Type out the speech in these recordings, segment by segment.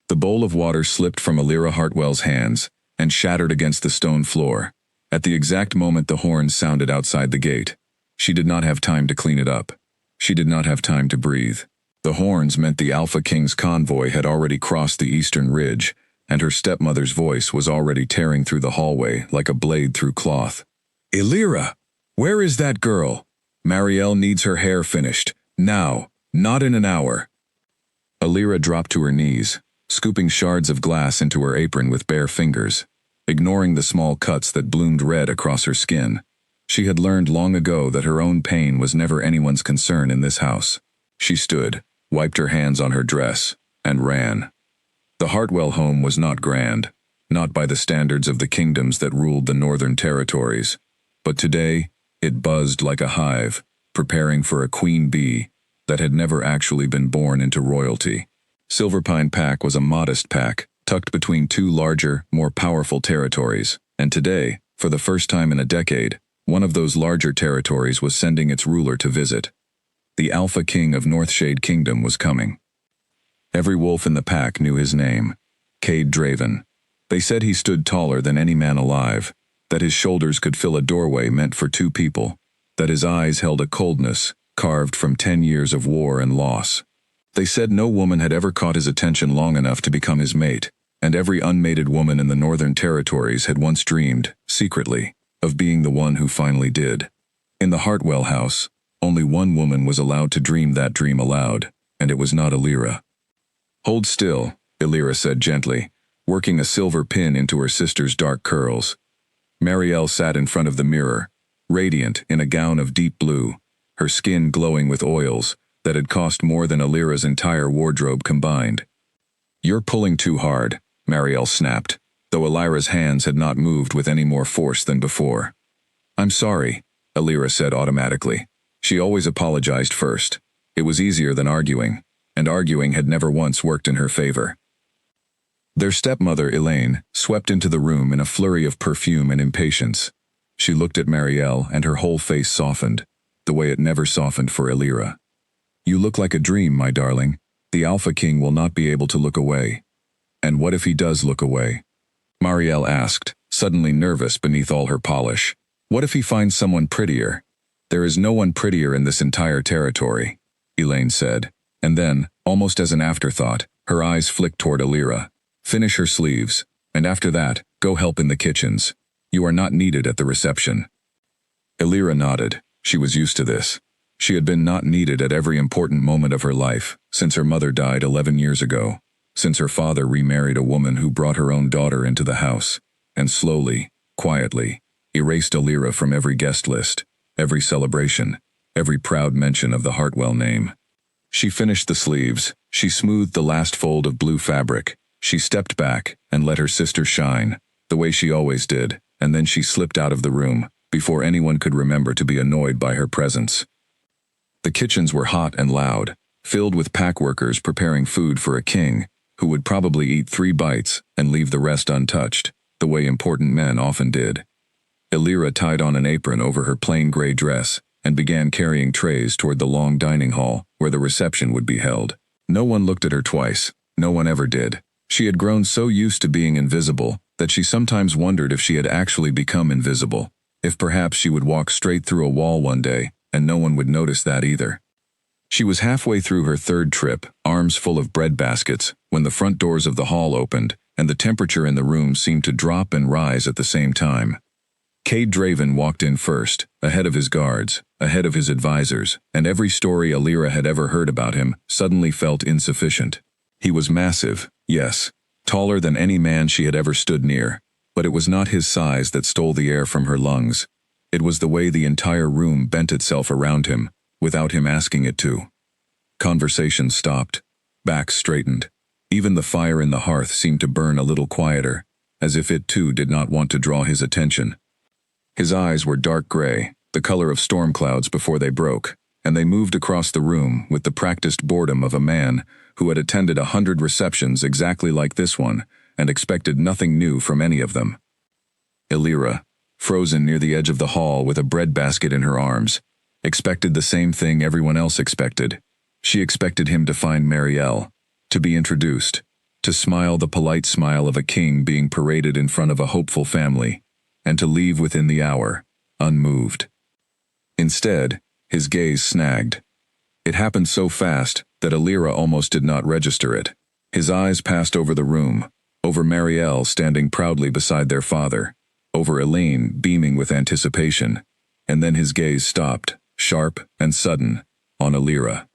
The bowl of water slipped from Alira Hartwell's hands and shattered against the stone floor. At the exact moment the horns sounded outside the gate. She did not have time to clean it up. She did not have time to breathe. The horns meant the Alpha King's convoy had already crossed the eastern ridge, and her stepmother's voice was already tearing through the hallway like a blade through cloth. "Alira! Where is that girl? Marielle needs her hair finished. Now, not in an hour." Alira dropped to her knees, scooping shards of glass into her apron with bare fingers, ignoring the small cuts that bloomed red across her skin. She had learned long ago that her own pain was never anyone's concern in this house. She stood, wiped her hands on her dress, and ran. The Hartwell home was not grand, not by the standards of the kingdoms that ruled the northern territories, but today it buzzed like a hive, preparing for a queen bee that had never actually been born into royalty. Silverpine Pack was a modest pack, tucked between two larger, more powerful territories, and today, for the first time in a decade, one of those larger territories was sending its ruler to visit. The Alpha King of Northshade Kingdom was coming. Every wolf in the pack knew his name, Cade Draven. They said he stood taller than any man alive, that his shoulders could fill a doorway meant for two people, that his eyes held a coldness carved from 10 years of war and loss. They said no woman had ever caught his attention long enough to become his mate, and every unmated woman in the Northern Territories had once dreamed, secretly, of being the one who finally did. In the Hartwell house, only one woman was allowed to dream that dream aloud, and it was not Alira. "Hold still," Alira said gently, working a silver pin into her sister's dark curls. Marielle sat in front of the mirror, radiant in a gown of deep blue, her skin glowing with oils that had cost more than Alira's entire wardrobe combined. "You're pulling too hard," Marielle snapped, though Alira's hands had not moved with any more force than before. "I'm sorry," Alira said automatically. She always apologized first. It was easier than arguing, and arguing had never once worked in her favor. Their stepmother, Elaine, swept into the room in a flurry of perfume and impatience. She looked at Marielle and her whole face softened, the way it never softened for Alira. "You look like a dream, my darling. The Alpha King will not be able to look away." "And what if he does look away?" Marielle asked, suddenly nervous beneath all her polish. "What if he finds someone prettier?" "There is no one prettier in this entire territory," Elaine said, and then, almost as an afterthought, her eyes flicked toward Alira. "Finish her sleeves, and after that, go help in the kitchens. You are not needed at the reception." Alira nodded. She was used to this. She had been not needed at every important moment of her life, since her mother died 11 years ago, since her father remarried a woman who brought her own daughter into the house, and slowly, quietly, erased Alira from every guest list, every celebration, every proud mention of the Hartwell name. She finished the sleeves, she smoothed the last fold of blue fabric, she stepped back and let her sister shine, the way she always did, and then she slipped out of the room, before anyone could remember to be annoyed by her presence. The kitchens were hot and loud, filled with pack workers preparing food for a king, who would probably eat 3 bites and leave the rest untouched, the way important men often did. Alira tied on an apron over her plain gray dress and began carrying trays toward the long dining hall where the reception would be held. No one looked at her twice, no one ever did. She had grown so used to being invisible that she sometimes wondered if she had actually become invisible, if perhaps she would walk straight through a wall one day and no one would notice that either. She was halfway through her 3rd trip, arms full of bread baskets, when the front doors of the hall opened and the temperature in the room seemed to drop and rise at the same time. Cade Draven walked in first, ahead of his guards, ahead of his advisors, and every story Alira had ever heard about him suddenly felt insufficient. He was massive, yes, taller than any man she had ever stood near, but it was not his size that stole the air from her lungs. It was the way the entire room bent itself around him, without him asking it to. Conversation stopped. Backs straightened. Even the fire in the hearth seemed to burn a little quieter, as if it too did not want to draw his attention. His eyes were dark gray, the color of storm clouds before they broke, and they moved across the room with the practiced boredom of a man who had attended 100 receptions exactly like this one and expected nothing new from any of them. Alira, frozen near the edge of the hall with a bread basket in her arms, expected the same thing everyone else expected. She expected him to find Marielle, to be introduced, to smile the polite smile of a king being paraded in front of a hopeful family, and to leave within the hour, unmoved. Instead, his gaze snagged. It happened so fast that Alira almost did not register it. His eyes passed over the room, over Marielle standing proudly beside their father, over Elaine beaming with anticipation, and then his gaze stopped, sharp and sudden, on Alira.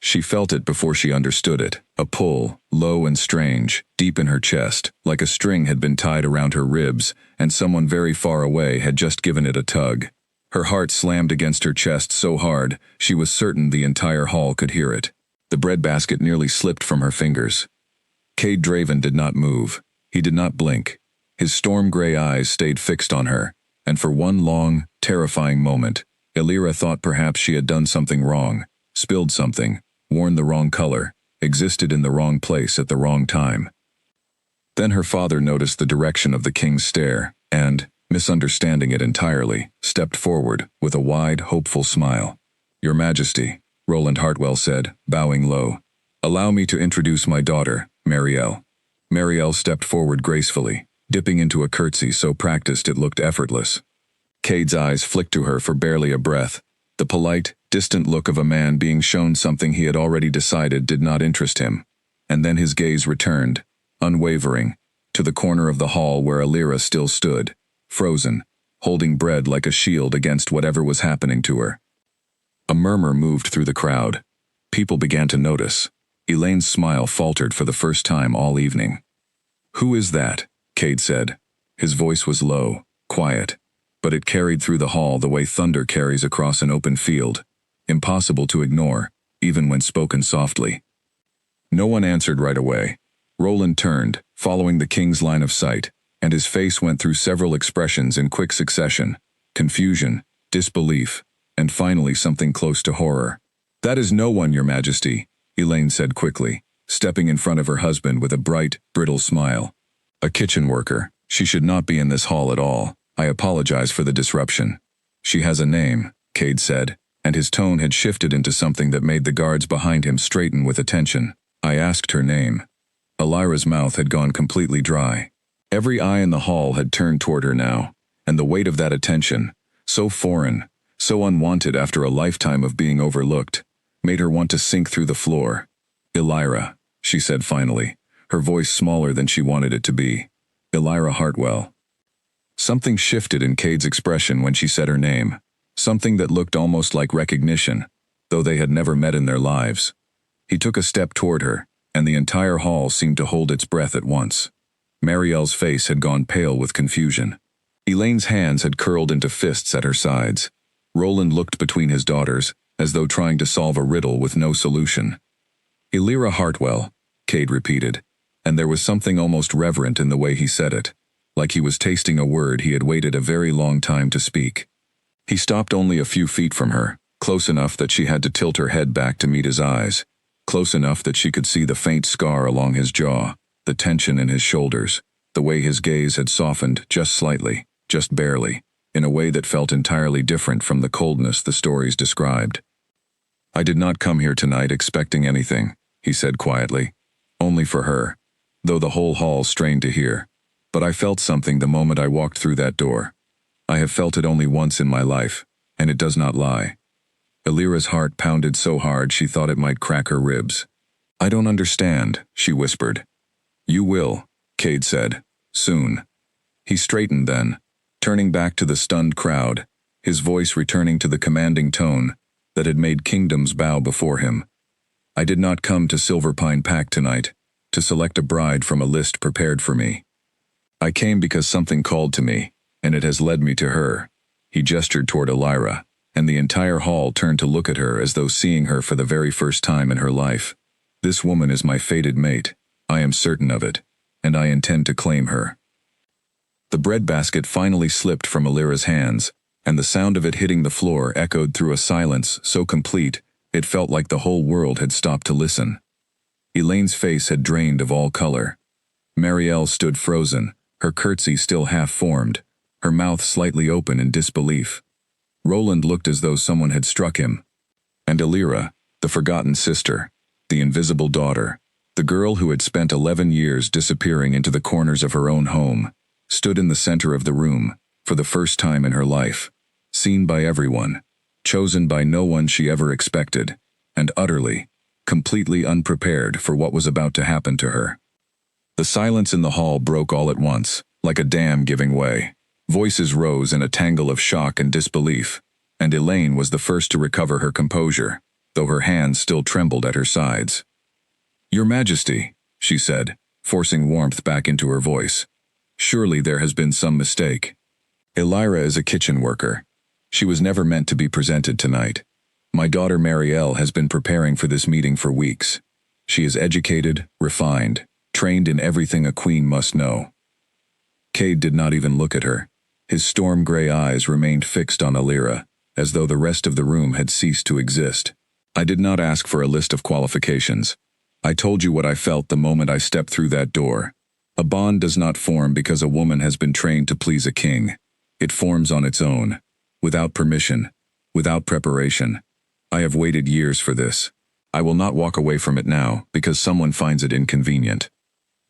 She felt it before she understood it, a pull, low and strange, deep in her chest, like a string had been tied around her ribs, and someone very far away had just given it a tug. Her heart slammed against her chest so hard, she was certain the entire hall could hear it. The breadbasket nearly slipped from her fingers. Cade Draven did not move. He did not blink. His storm-gray eyes stayed fixed on her, and for one long, terrifying moment, Alira thought perhaps she had done something wrong, spilled something, worn the wrong color, existed in the wrong place at the wrong time. Then her father noticed the direction of the king's stare, and, misunderstanding it entirely, stepped forward with a wide, hopeful smile. "Your Majesty," Roland Hartwell said, bowing low. "Allow me to introduce my daughter, Marielle." Marielle stepped forward gracefully, dipping into a curtsy so practiced it looked effortless. Cade's eyes flicked to her for barely a breath. The polite, distant look of a man being shown something he had already decided did not interest him. And then his gaze returned, unwavering, to the corner of the hall where Alira still stood, frozen, holding bread like a shield against whatever was happening to her. A murmur moved through the crowd. People began to notice. Elaine's smile faltered for the first time all evening. "Who is that?" Cade said. His voice was low, quiet, but it carried through the hall the way thunder carries across an open field, impossible to ignore, even when spoken softly. No one answered right away. Roland turned, following the king's line of sight, and his face went through several expressions in quick succession: confusion, disbelief, and finally something close to horror. "That is no one, Your Majesty," Elaine said quickly, stepping in front of her husband with a bright, brittle smile. "A kitchen worker. She should not be in this hall at all. I apologize for the disruption." "She has a name," Cade said, and his tone had shifted into something that made the guards behind him straighten with attention. "I asked her name." Alira's mouth had gone completely dry. Every eye in the hall had turned toward her now, and the weight of that attention, so foreign, so unwanted after a lifetime of being overlooked, made her want to sink through the floor. "Elira," she said finally, her voice smaller than she wanted it to be. "Elira Hartwell." Something shifted in Cade's expression when she said her name, something that looked almost like recognition, though they had never met in their lives. He took a step toward her, and the entire hall seemed to hold its breath at once. Marielle's face had gone pale with confusion. Elaine's hands had curled into fists at her sides. Roland looked between his daughters, as though trying to solve a riddle with no solution. "Elira Hartwell," Cade repeated, and there was something almost reverent in the way he said it, like he was tasting a word he had waited a very long time to speak. He stopped only a few feet from her, close enough that she had to tilt her head back to meet his eyes, close enough that she could see the faint scar along his jaw, the tension in his shoulders, the way his gaze had softened just slightly, just barely, in a way that felt entirely different from the coldness the stories described. "I did not come here tonight expecting anything," he said quietly. "Only for her," though the whole hall strained to hear. "But I felt something the moment I walked through that door. I have felt it only once in my life, and it does not lie." Alira's heart pounded so hard she thought it might crack her ribs. "I don't understand," she whispered. "You will," Cade said. "Soon." He straightened then, turning back to the stunned crowd, his voice returning to the commanding tone that had made kingdoms bow before him. "I did not come to Silverpine Pack tonight, to select a bride from a list prepared for me. I came because something called to me, and it has led me to her." He gestured toward Alira, and the entire hall turned to look at her as though seeing her for the very first time in her life. "This woman is my fated mate. I am certain of it, and I intend to claim her." The breadbasket finally slipped from Alira's hands, and the sound of it hitting the floor echoed through a silence so complete it felt like the whole world had stopped to listen. Elaine's face had drained of all color. Marielle stood frozen, her curtsy still half-formed, her mouth slightly open in disbelief. Roland looked as though someone had struck him. And Alira, the forgotten sister, the invisible daughter, The girl who had spent 11 years disappearing into the corners of her own home stood in the center of the room for the first time in her life, seen by everyone, chosen by no one she ever expected, and utterly, completely unprepared for what was about to happen to her. The silence in the hall broke all at once, like a dam giving way. Voices rose in a tangle of shock and disbelief, and Elaine was the first to recover her composure, though her hands still trembled at her sides. "Your Majesty," she said, forcing warmth back into her voice. "Surely there has been some mistake. Elira is a kitchen worker. She was never meant to be presented tonight. My daughter Marielle has been preparing for this meeting for weeks. She is educated, refined, trained in everything a queen must know." Cade did not even look at her. His storm-gray eyes remained fixed on Elira, as though the rest of the room had ceased to exist. "I did not ask for a list of qualifications. I told you what I felt the moment I stepped through that door. A bond does not form because a woman has been trained to please a king. It forms on its own, without permission, without preparation. I have waited years for this. I will not walk away from it now because someone finds it inconvenient."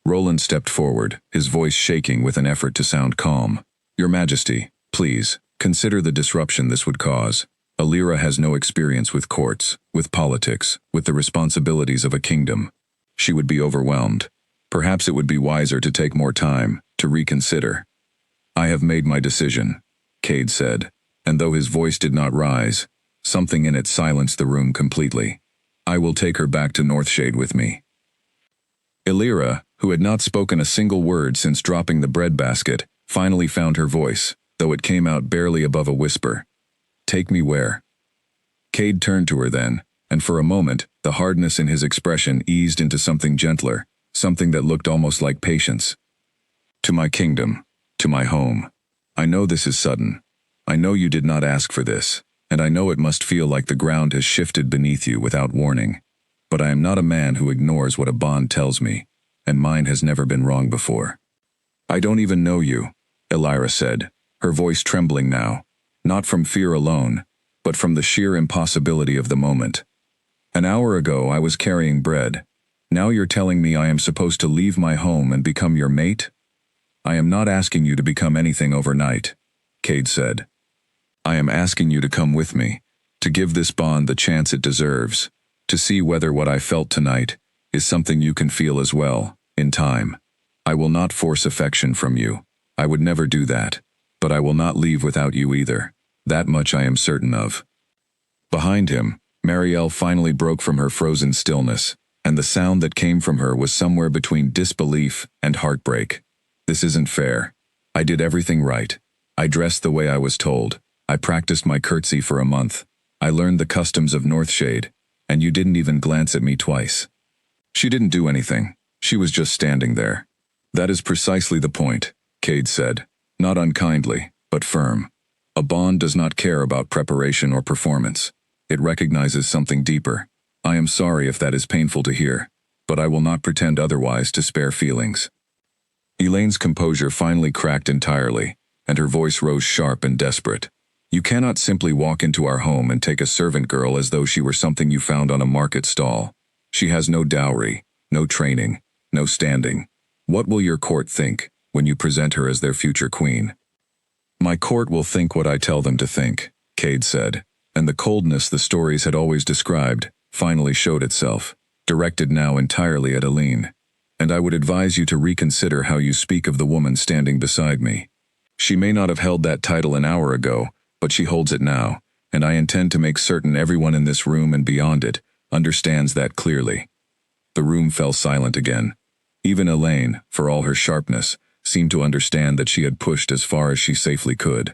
Roland stepped forward, his voice shaking with an effort to sound calm. "Your Majesty, please, consider the disruption this would cause. Elira has no experience with courts, with politics, with the responsibilities of a kingdom. She would be overwhelmed. Perhaps it would be wiser to take more time, to reconsider." "I have made my decision," Cade said, and though his voice did not rise, something in it silenced the room completely. "I will take her back to Northshade with me." Elira, who had not spoken a single word since dropping the bread basket, finally found her voice, though it came out barely above a whisper. "Take me where?" Cade turned to her then, and for a moment, the hardness in his expression eased into something gentler, something that looked almost like patience. "To my kingdom, to my home. I know this is sudden. I know you did not ask for this, and I know it must feel like the ground has shifted beneath you without warning. But I am not a man who ignores what a bond tells me, and mine has never been wrong before." "I don't even know you," Elira said, her voice trembling now, not from fear alone, but from the sheer impossibility of the moment. "An hour ago I was carrying bread. Now you're telling me I am supposed to leave my home and become your mate? I am not asking you to become anything overnight," Cade said. "I am asking you to come with me, to give this bond the chance it deserves, to see whether what I felt tonight is something you can feel as well, in time. I will not force affection from you. I would never do that. But I will not leave without you either. That much I am certain of." Behind him, Marielle finally broke from her frozen stillness, and the sound that came from her was somewhere between disbelief and heartbreak. "This isn't fair. I did everything right. I dressed the way I was told. I practiced my curtsy for a month. I learned the customs of Northshade, and you didn't even glance at me twice." "She didn't do anything. She was just standing there." "That is precisely the point," Cade said, not unkindly, but firm. "A bond does not care about preparation or performance. It recognizes something deeper. I am sorry if that is painful to hear, but I will not pretend otherwise to spare feelings." Elaine's composure finally cracked entirely, and her voice rose sharp and desperate. "You cannot simply walk into our home and take a servant girl as though she were something you found on a market stall. She has no dowry, no training, no standing. What will your court think when you present her as their future queen?" "My court will think what I tell them to think," Cade said, and the coldness the stories had always described finally showed itself, directed now entirely at Elaine. "And I would advise you to reconsider how you speak of the woman standing beside me. She may not have held that title an hour ago, but she holds it now, and I intend to make certain everyone in this room and beyond it understands that clearly." The room fell silent again. Even Elaine, for all her sharpness, seemed to understand that she had pushed as far as she safely could.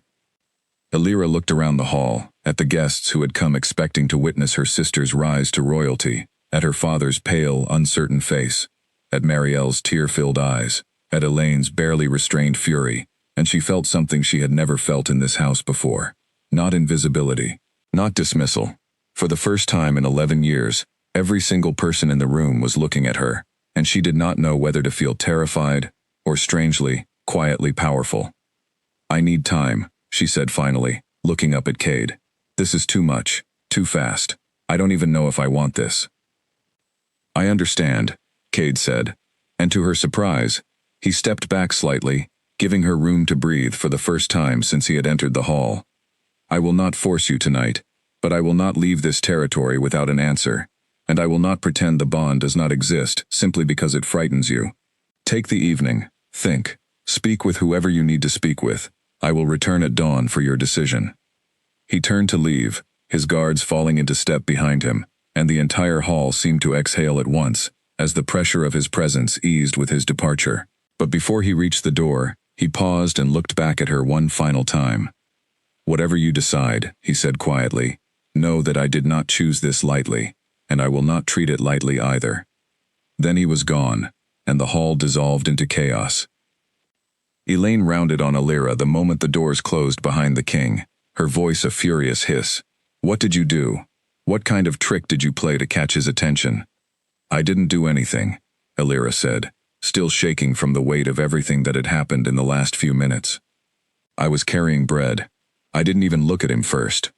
Elira looked around the hall, at the guests who had come expecting to witness her sister's rise to royalty, at her father's pale, uncertain face, at Marielle's tear-filled eyes, at Elaine's barely restrained fury, and she felt something she had never felt in this house before. Not invisibility, not dismissal. For the first time in 11 years, every single person in the room was looking at her, and she did not know whether to feel terrified or strangely, quietly powerful. "I need time," she said finally, looking up at Cade. "This is too much, too fast. I don't even know if I want this." "I understand," Cade said. And to her surprise, he stepped back slightly, giving her room to breathe for the first time since he had entered the hall. I will not force you tonight, but I will not leave this territory without an answer, and I will not pretend the bond does not exist simply because it frightens you. Take the evening, think, speak with whoever you need to speak with. I will return at dawn for your decision. He turned to leave, his guards falling into step behind him, and the entire hall seemed to exhale at once, as the pressure of his presence eased with his departure. But before he reached the door, he paused and looked back at her one final time. Whatever you decide, he said quietly, know that I did not choose this lightly, and I will not treat it lightly either. Then he was gone, and the hall dissolved into chaos. Elaine rounded on Alira the moment the doors closed behind the king, her voice a furious hiss. What did you do? What kind of trick did you play to catch his attention? I didn't do anything, Alira said, still shaking from the weight of everything that had happened in the last few minutes. I was carrying bread. I didn't even look at him first.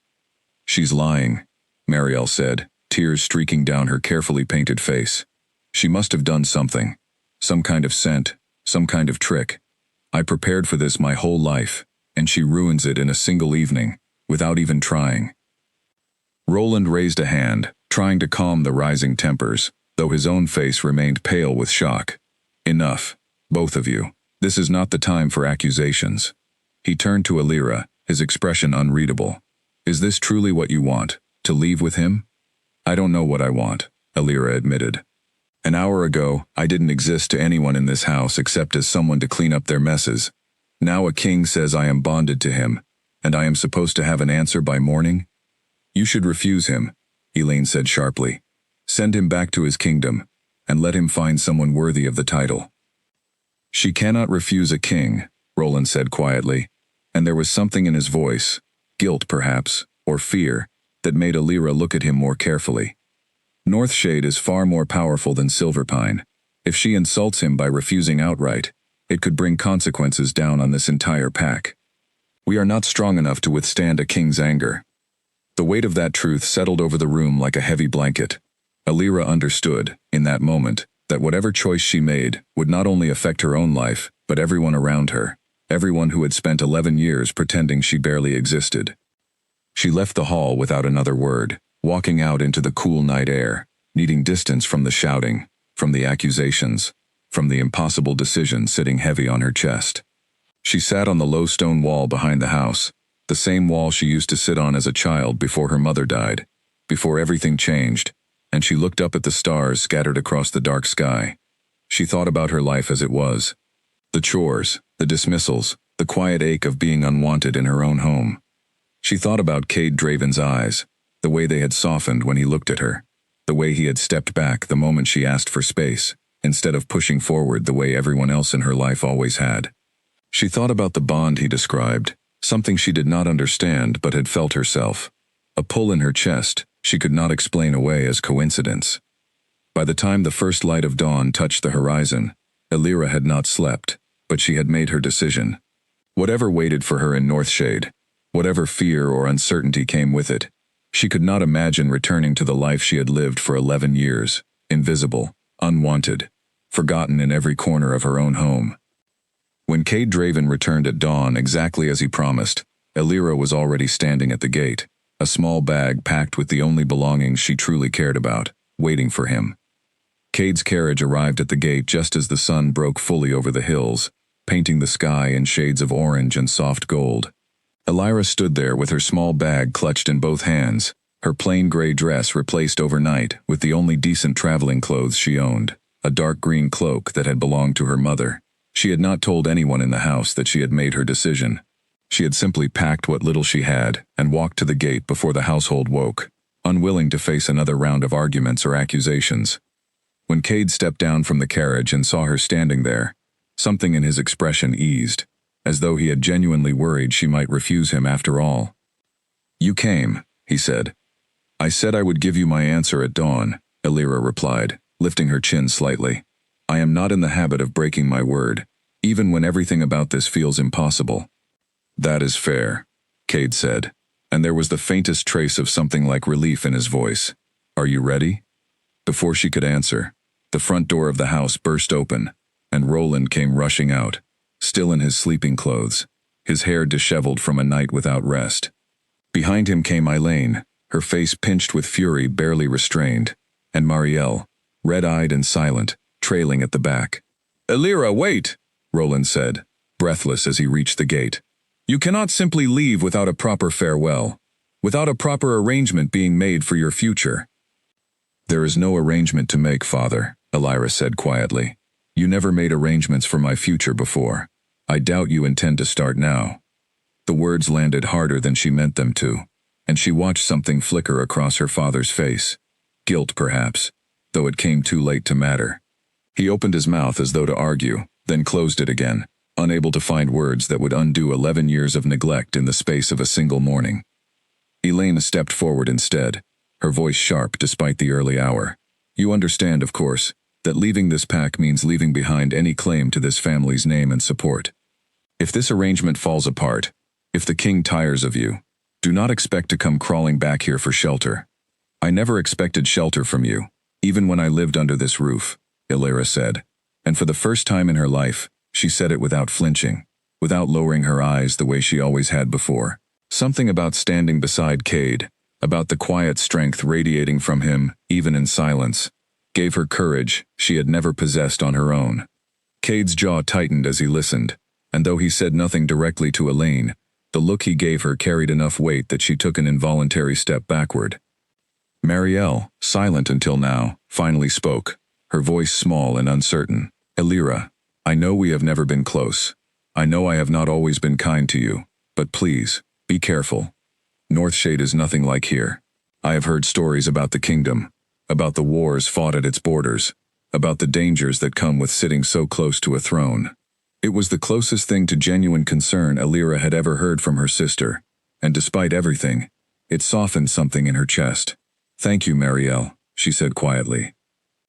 She's lying, Marielle said, tears streaking down her carefully painted face. She must have done something. Some kind of scent, some kind of trick. I prepared for this my whole life, and she ruins it in a single evening, without even trying. Roland raised a hand, trying to calm the rising tempers, though his own face remained pale with shock. Enough, both of you. This is not the time for accusations. He turned to Alira, his expression unreadable. Is this truly what you want, to leave with him? I don't know what I want, Alira admitted. An hour ago, I didn't exist to anyone in this house except as someone to clean up their messes. Now a king says I am bonded to him, and I am supposed to have an answer by morning? You should refuse him, Elaine said sharply. Send him back to his kingdom, and let him find someone worthy of the title. She cannot refuse a king, Roland said quietly, and there was something in his voice, guilt perhaps, or fear, that made Alira look at him more carefully. Northshade is far more powerful than Silverpine. If she insults him by refusing outright, it could bring consequences down on this entire pack. We are not strong enough to withstand a king's anger. The weight of that truth settled over the room like a heavy blanket. Alira understood, in that moment, that whatever choice she made would not only affect her own life, but everyone around her, everyone who had spent 11 years pretending she barely existed. She left the hall without another word, walking out into the cool night air, needing distance from the shouting, from the accusations, from the impossible decision sitting heavy on her chest. She sat on the low stone wall behind the house, the same wall she used to sit on as a child before her mother died, before everything changed, and she looked up at the stars scattered across the dark sky. She thought about her life as it was. The chores, the dismissals, the quiet ache of being unwanted in her own home. She thought about Cade Draven's eyes, the way they had softened when he looked at her, the way he had stepped back the moment she asked for space, instead of pushing forward the way everyone else in her life always had. She thought about the bond he described, something she did not understand but had felt herself. A pull in her chest she could not explain away as coincidence. By the time the first light of dawn touched the horizon, Alira had not slept, but she had made her decision. Whatever waited for her in Northshade, whatever fear or uncertainty came with it, she could not imagine returning to the life she had lived for 11 years, invisible, unwanted, forgotten in every corner of her own home. When Cade Draven returned at dawn exactly as he promised, Alira was already standing at the gate, a small bag packed with the only belongings she truly cared about, waiting for him. Cade's carriage arrived at the gate just as the sun broke fully over the hills, painting the sky in shades of orange and soft gold. Alira stood there with her small bag clutched in both hands, her plain gray dress replaced overnight with the only decent traveling clothes she owned, a dark green cloak that had belonged to her mother. She had not told anyone in the house that she had made her decision. She had simply packed what little she had and walked to the gate before the household woke, unwilling to face another round of arguments or accusations. When Cade stepped down from the carriage and saw her standing there, something in his expression eased, as though he had genuinely worried she might refuse him after all. "You came," he said. "I said I would give you my answer at dawn," Alira replied, lifting her chin slightly. "I am not in the habit of breaking my word, even when everything about this feels impossible." "That is fair," Cade said, and there was the faintest trace of something like relief in his voice. "Are you ready?" Before she could answer, The front door of the house burst open, and Roland came rushing out, still in his sleeping clothes, his hair disheveled from a night without rest. Behind him came Elaine, her face pinched with fury barely restrained, and Marielle, red-eyed and silent, trailing at the back. "Elira, wait!" Roland said, breathless as he reached the gate. "You cannot simply leave without a proper farewell, without a proper arrangement being made for your future." "There is no arrangement to make, Father," Elira said quietly. "You never made arrangements for my future before. I doubt you intend to start now." The words landed harder than she meant them to, and she watched something flicker across her father's face. Guilt, perhaps, though it came too late to matter. He opened his mouth as though to argue, then closed it again, unable to find words that would undo 11 years of neglect in the space of a single morning. Elaine stepped forward instead, her voice sharp despite the early hour. "You understand, of course, that leaving this pack means leaving behind any claim to this family's name and support. If this arrangement falls apart, if the king tires of you, do not expect to come crawling back here for shelter. I never expected shelter from you, even when I lived under this roof," Elira said, and for the first time in her life, she said it without flinching, without lowering her eyes the way she always had before. Something about standing beside Cade, about the quiet strength radiating from him, even in silence, gave her courage she had never possessed on her own. Cade's jaw tightened as he listened, and though he said nothing directly to Elaine, the look he gave her carried enough weight that she took an involuntary step backward. Marielle, silent until now, finally spoke, her voice small and uncertain. "Elira, I know we have never been close. I know I have not always been kind to you, but please, be careful. Northshade is nothing like here. I have heard stories about the kingdom, about the wars fought at its borders, about the dangers that come with sitting so close to a throne." It was the closest thing to genuine concern Elira had ever heard from her sister, and despite everything, it softened something in her chest. "Thank you, Marielle," she said quietly.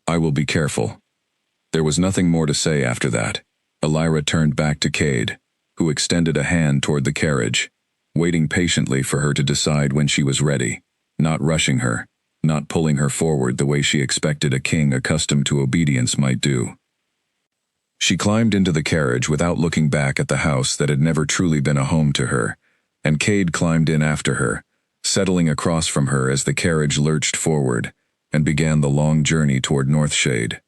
"I will be careful." There was nothing more to say after that. Elira turned back to Cade, who extended a hand toward the carriage, waiting patiently for her to decide when she was ready, not rushing her, not pulling her forward the way she expected a king accustomed to obedience might do. She climbed into the carriage without looking back at the house that had never truly been a home to her, and Cade climbed in after her, settling across from her as the carriage lurched forward and began the long journey toward Northshade.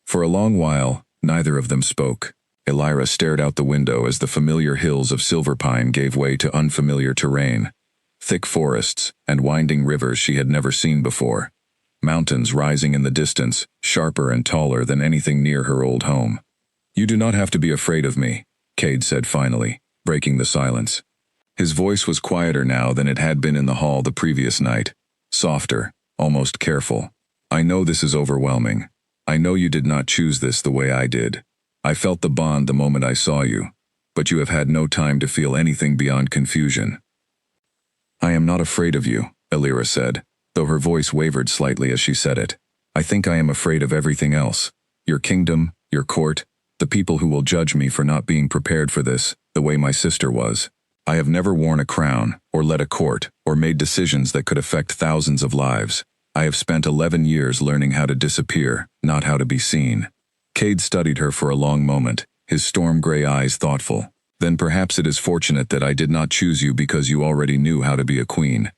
For a long while, neither of them spoke. Elira stared out the window as the familiar hills of Silverpine gave way to unfamiliar terrain, thick forests and winding rivers she had never seen before, mountains rising in the distance, sharper and taller than anything near her old home. "You do not have to be afraid of me," Cade said finally, breaking the silence. His voice was quieter now than it had been in the hall the previous night, softer, almost careful. "I know this is overwhelming. I know you did not choose this the way I did. I felt the bond the moment I saw you, but you have had no time to feel anything beyond confusion." "I am not afraid of you," Elira said, though her voice wavered slightly as she said it. "I think I am afraid of everything else. Your kingdom, your court, the people who will judge me for not being prepared for this, the way my sister was. I have never worn a crown, or led a court, or made decisions that could affect thousands of lives. I have spent 11 years learning how to disappear, not how to be seen." Cade studied her for a long moment, his storm-gray eyes thoughtful. "Then perhaps it is fortunate that I did not choose you because you already knew how to be a queen.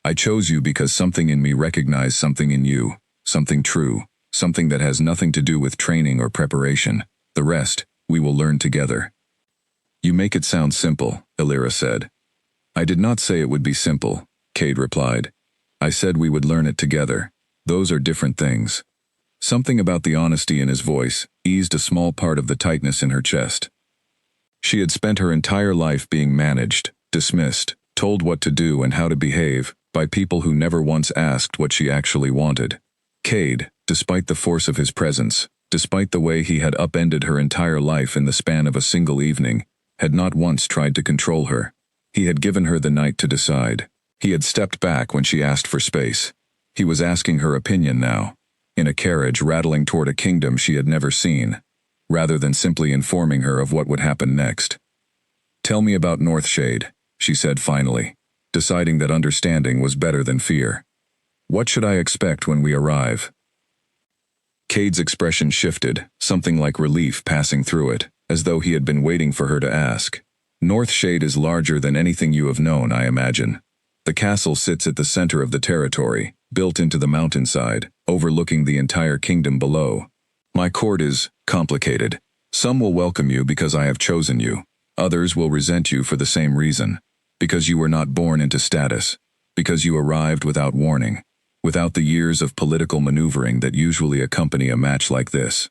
I chose you because something in me recognized something in you, something true, something that has nothing to do with training or preparation. The rest, we will learn together." "You make it sound simple," Elira said. "I did not say it would be simple," Cade replied. "I said we would learn it together. Those are different things." Something about the honesty in his voice eased a small part of the tightness in her chest. She had spent her entire life being managed, dismissed, told what to do and how to behave, by people who never once asked what she actually wanted. Cade, despite the force of his presence, despite the way he had upended her entire life in the span of a single evening, had not once tried to control her. He had given her the night to decide. He had stepped back when she asked for space. He was asking her opinion now, in a carriage rattling toward a kingdom she had never seen, rather than simply informing her of what would happen next. "Tell me about Northshade," she said finally, deciding that understanding was better than fear. "What should I expect when we arrive?" Cade's expression shifted, something like relief passing through it, as though he had been waiting for her to ask. North Shade is larger than anything you have known, I imagine. The castle sits at the center of the territory, built into the mountainside, overlooking the entire kingdom below. My court is complicated. Some will welcome you because I have chosen you. Others will resent you for the same reason. Because you were not born into status. Because you arrived without warning. Without the years of political maneuvering that usually accompany a match like this.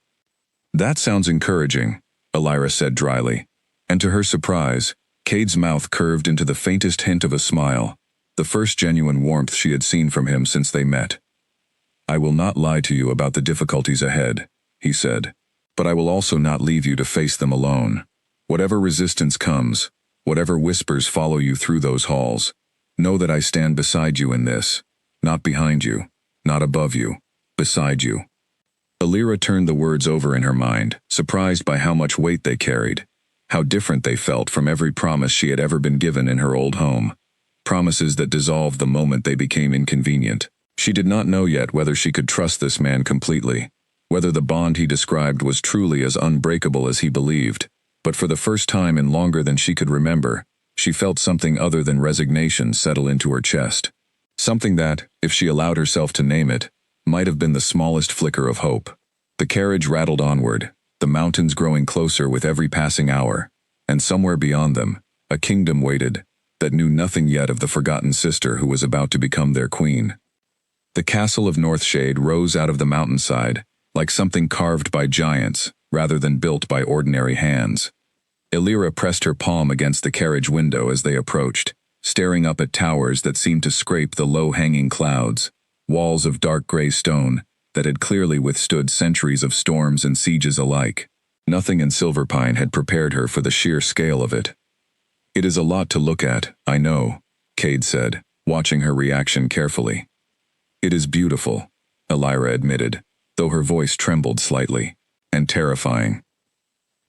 That sounds encouraging, Elira said dryly. And to her surprise, Cade's mouth curved into the faintest hint of a smile, the first genuine warmth she had seen from him since they met. I will not lie to you about the difficulties ahead, he said, but I will also not leave you to face them alone. Whatever resistance comes, whatever whispers follow you through those halls, know that I stand beside you in this, not behind you, not above you, beside you. Elira turned the words over in her mind, surprised by how much weight they carried, how different they felt from every promise she had ever been given in her old home. Promises that dissolved the moment they became inconvenient. She did not know yet whether she could trust this man completely, whether the bond he described was truly as unbreakable as he believed. But for the first time in longer than she could remember, she felt something other than resignation settle into her chest. Something that, if she allowed herself to name it, might have been the smallest flicker of hope. The carriage rattled onward, the mountains growing closer with every passing hour, and somewhere beyond them, a kingdom waited, that knew nothing yet of the forgotten sister who was about to become their queen. The castle of Northshade rose out of the mountainside, like something carved by giants, rather than built by ordinary hands. Elira pressed her palm against the carriage window as they approached, staring up at towers that seemed to scrape the low-hanging clouds, walls of dark gray stone that had clearly withstood centuries of storms and sieges alike. Nothing in Silverpine had prepared her for the sheer scale of it. It is a lot to look at, I know, Cade said, watching her reaction carefully. It is beautiful, Elira admitted, though her voice trembled slightly, and terrifying.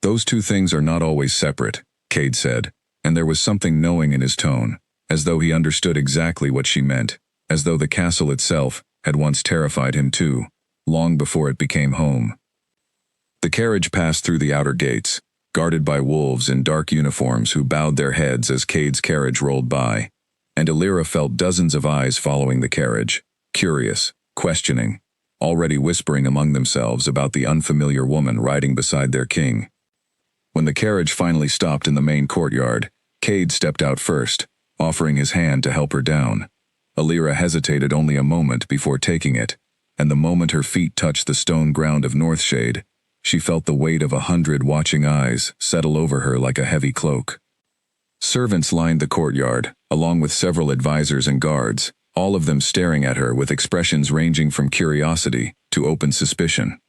Those two things are not always separate, Cade said, and there was something knowing in his tone, as though he understood exactly what she meant, as though the castle itself had once terrified him too, long before it became home. The carriage passed through the outer gates, guarded by wolves in dark uniforms who bowed their heads as Cade's carriage rolled by, and Elira felt dozens of eyes following the carriage, curious, questioning, already whispering among themselves about the unfamiliar woman riding beside their king. When the carriage finally stopped in the main courtyard, Cade stepped out first, offering his hand to help her down. Elira hesitated only a moment before taking it, and the moment her feet touched the stone ground of Northshade, she felt the weight of 100 watching eyes settle over her like a heavy cloak. Servants lined the courtyard, along with several advisors and guards, all of them staring at her with expressions ranging from curiosity to open suspicion.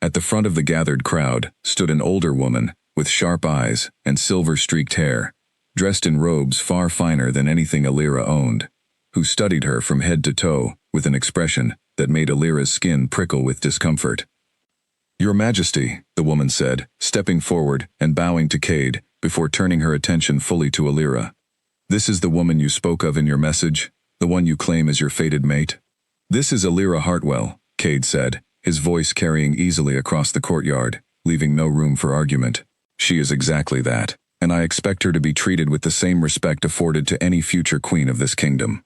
At the front of the gathered crowd stood an older woman with sharp eyes and silver-streaked hair, dressed in robes far finer than anything Elira owned, who studied her from head to toe with an expression that made Elira's skin prickle with discomfort. Your Majesty, the woman said, stepping forward and bowing to Cade before turning her attention fully to Elira. This is the woman you spoke of in your message, the one you claim as your fated mate? This is Elira Hartwell, Cade said, his voice carrying easily across the courtyard, leaving no room for argument. She is exactly that, and I expect her to be treated with the same respect afforded to any future queen of this kingdom.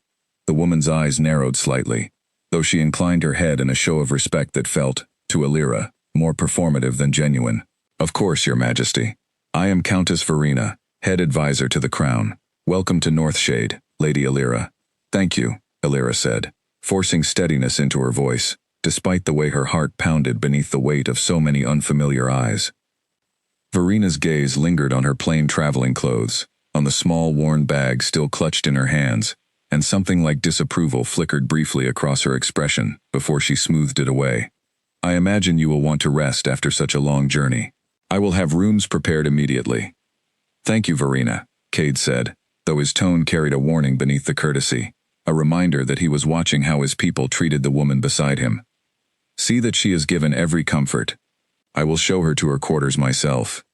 The woman's eyes narrowed slightly, though she inclined her head in a show of respect that felt, to Elira, more performative than genuine. Of course, Your Majesty. I am Countess Verena, head advisor to the crown. Welcome to Northshade, Lady Elira. Thank you, Elira said, forcing steadiness into her voice, despite the way her heart pounded beneath the weight of so many unfamiliar eyes. Verena's gaze lingered on her plain traveling clothes, on the small worn bag still clutched in her hands, and something like disapproval flickered briefly across her expression before she smoothed it away. I imagine you will want to rest after such a long journey. I will have rooms prepared immediately. Thank you, Verena, Cade said, though his tone carried a warning beneath the courtesy, a reminder that he was watching how his people treated the woman beside him. See that she is given every comfort. I will show her to her quarters myself.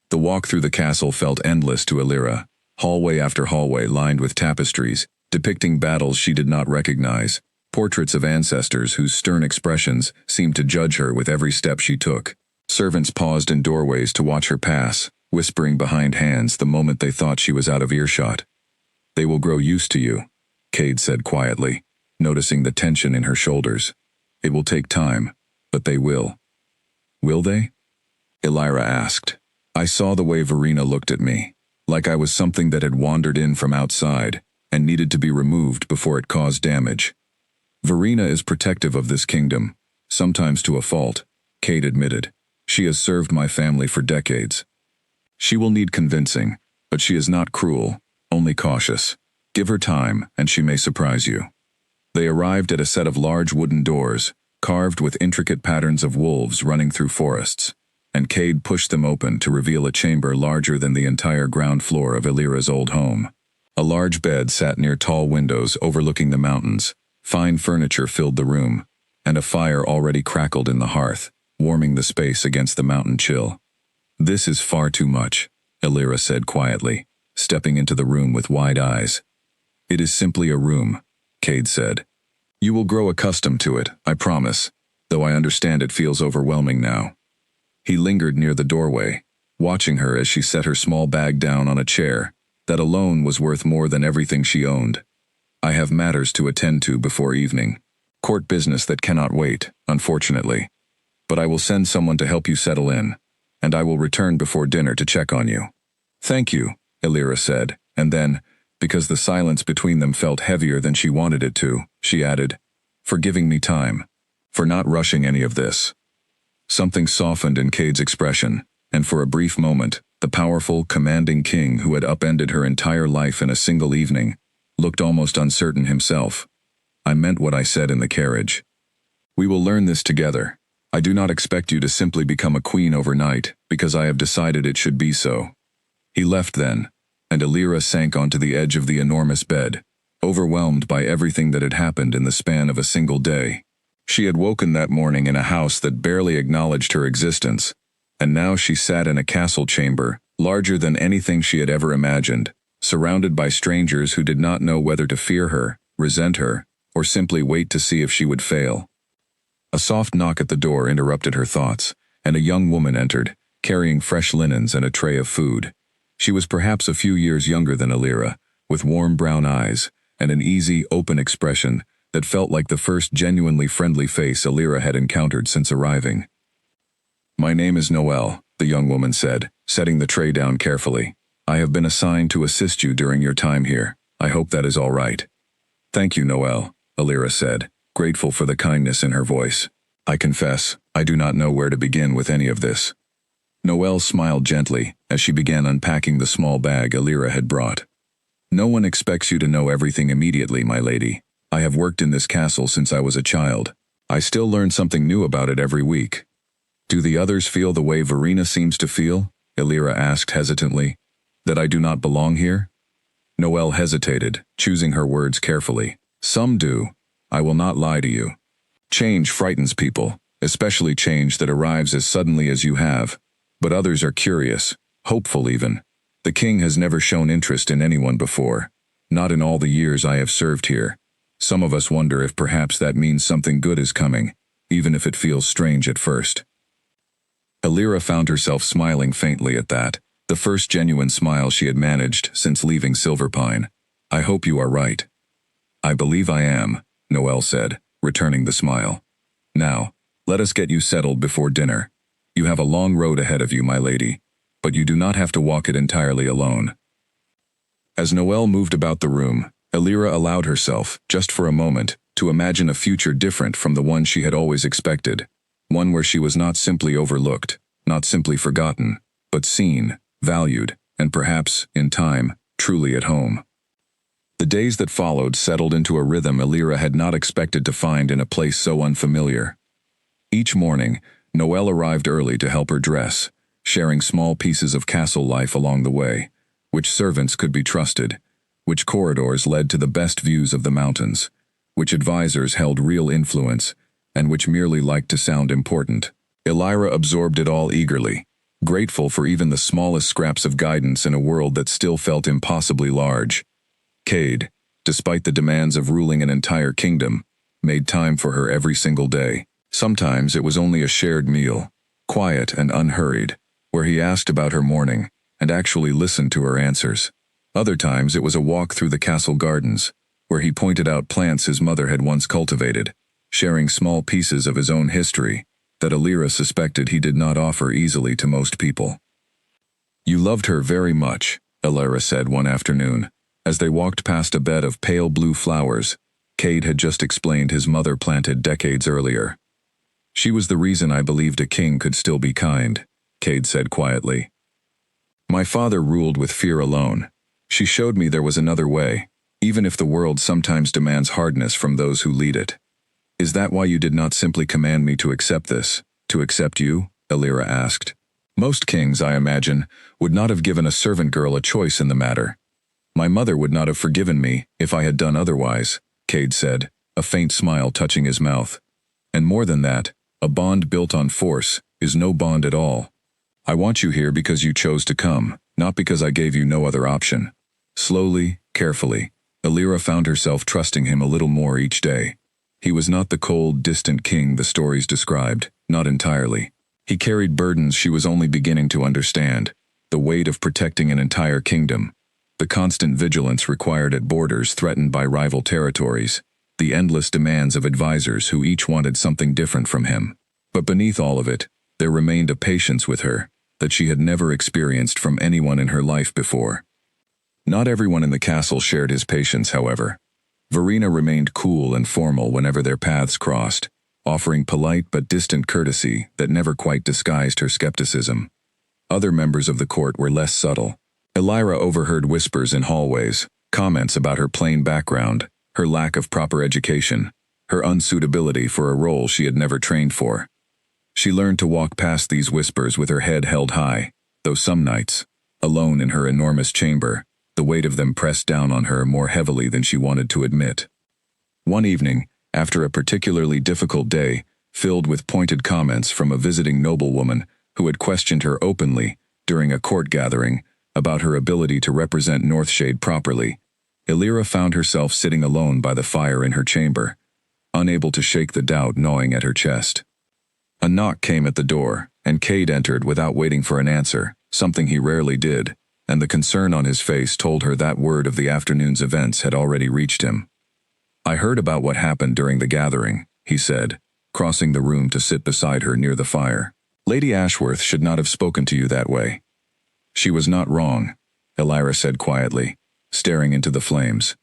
The walk through the castle felt endless to Elira, hallway after hallway lined with tapestries, depicting battles she did not recognize, portraits of ancestors whose stern expressions seemed to judge her with every step she took. Servants paused in doorways to watch her pass, whispering behind hands the moment they thought she was out of earshot. "They will grow used to you," Cade said quietly, noticing the tension in her shoulders. "It will take time, but they will." "Will they?" Elira asked. I saw the way Verena looked at me, like I was something that had wandered in from outside and needed to be removed before it caused damage. "Verena is protective of this kingdom, sometimes to a fault," Cade admitted. "She has served my family for decades. She will need convincing, but she is not cruel, only cautious. Give her time, and she may surprise you." They arrived at a set of large wooden doors, carved with intricate patterns of wolves running through forests, and Cade pushed them open to reveal a chamber larger than the entire ground floor of Elira's old home. A large bed sat near tall windows overlooking the mountains. Fine furniture filled the room, and a fire already crackled in the hearth, warming the space against the mountain chill. "This is far too much," Elira said quietly, stepping into the room with wide eyes. "It is simply a room," Cade said. "You will grow accustomed to it, I promise, though I understand it feels overwhelming now." He lingered near the doorway, watching her as she set her small bag down on a chair. That alone was worth more than everything she owned. "I have matters to attend to before evening. Court business that cannot wait, unfortunately. But I will send someone to help you settle in, and I will return before dinner to check on you." "Thank you," Elira said, and then, because the silence between them felt heavier than she wanted it to, she added, "For giving me time. For not rushing any of this." Something softened in Cade's expression, and for a brief moment, the powerful, commanding king who had upended her entire life in a single evening looked almost uncertain himself. "I meant what I said in the carriage. We will learn this together. I do not expect you to simply become a queen overnight, because I have decided it should be so." He left then, and Elira sank onto the edge of the enormous bed, overwhelmed by everything that had happened in the span of a single day. She had woken that morning in a house that barely acknowledged her existence, and now she sat in a castle chamber, larger than anything she had ever imagined, surrounded by strangers who did not know whether to fear her, resent her, or simply wait to see if she would fail. A soft knock at the door interrupted her thoughts, and a young woman entered, carrying fresh linens and a tray of food. She was perhaps a few years younger than Elira, with warm brown eyes, and an easy, open expression that felt like the first genuinely friendly face Elira had encountered since arriving. "My name is Noelle," the young woman said, setting the tray down carefully. "I have been assigned to assist you during your time here. I hope that is all right." "Thank you, Noelle," Elira said, grateful for the kindness in her voice. "I confess, I do not know where to begin with any of this." Noelle smiled gently as she began unpacking the small bag Elira had brought. "No one expects you to know everything immediately, my lady. I have worked in this castle since I was a child. I still learn something new about it every week." "Do the others feel the way Verena seems to feel?" Elira asked hesitantly. "That I do not belong here?" Noelle hesitated, choosing her words carefully. "Some do. I will not lie to you. Change frightens people, especially change that arrives as suddenly as you have. But others are curious, hopeful even. The king has never shown interest in anyone before, not in all the years I have served here. Some of us wonder if perhaps that means something good is coming, even if it feels strange at first." Elira found herself smiling faintly at that, the first genuine smile she had managed since leaving Silverpine. "I hope you are right." "I believe I am," Noelle said, returning the smile. "Now, let us get you settled before dinner. You have a long road ahead of you, my lady, but you do not have to walk it entirely alone." As Noelle moved about the room, Elira allowed herself, just for a moment, to imagine a future different from the one she had always expected, one where she was not simply overlooked, not simply forgotten, but seen, valued, and perhaps, in time, truly at home. The days that followed settled into a rhythm Elira had not expected to find in a place so unfamiliar. Each morning, Noelle arrived early to help her dress, sharing small pieces of castle life along the way, which servants could be trusted, which corridors led to the best views of the mountains, which advisors held real influence, and which merely liked to sound important. Elira absorbed it all eagerly, grateful for even the smallest scraps of guidance in a world that still felt impossibly large. Cade, despite the demands of ruling an entire kingdom, made time for her every single day. Sometimes it was only a shared meal, quiet and unhurried, where he asked about her morning and actually listened to her answers. Other times it was a walk through the castle gardens, where he pointed out plants his mother had once cultivated, sharing small pieces of his own history that Alira suspected he did not offer easily to most people. "You loved her very much," Alira said one afternoon, as they walked past a bed of pale blue flowers Cade had just explained his mother planted decades earlier. "She was the reason I believed a king could still be kind," Cade said quietly. "My father ruled with fear alone. She showed me there was another way, even if the world sometimes demands hardness from those who lead it." "Is that why you did not simply command me to accept this, to accept you?" Alira asked. "Most kings, I imagine, would not have given a servant girl a choice in the matter." "My mother would not have forgiven me if I had done otherwise," Cade said, a faint smile touching his mouth. "And more than that, a bond built on force is no bond at all. I want you here because you chose to come, not because I gave you no other option." Slowly, carefully, Alira found herself trusting him a little more each day. He was not the cold, distant king the stories described, not entirely. He carried burdens she was only beginning to understand, the weight of protecting an entire kingdom, the constant vigilance required at borders threatened by rival territories, the endless demands of advisors who each wanted something different from him. But beneath all of it, there remained a patience with her that she had never experienced from anyone in her life before. Not everyone in the castle shared his patience, however. Verena remained cool and formal whenever their paths crossed, offering polite but distant courtesy that never quite disguised her skepticism. Other members of the court were less subtle. Alira overheard whispers in hallways, comments about her plain background, her lack of proper education, her unsuitability for a role she had never trained for. She learned to walk past these whispers with her head held high, though some nights, alone in her enormous chamber, the weight of them pressed down on her more heavily than she wanted to admit. One evening, after a particularly difficult day, filled with pointed comments from a visiting noblewoman who had questioned her openly during a court gathering about her ability to represent Northshade properly, Alira found herself sitting alone by the fire in her chamber, unable to shake the doubt gnawing at her chest. A knock came at the door, and Cade entered without waiting for an answer, something he rarely did, and the concern on his face told her that word of the afternoon's events had already reached him. "I heard about what happened during the gathering," he said, crossing the room to sit beside her near the fire. "Lady Ashworth should not have spoken to you that way." "She was not wrong," Alira said quietly, staring into the flames.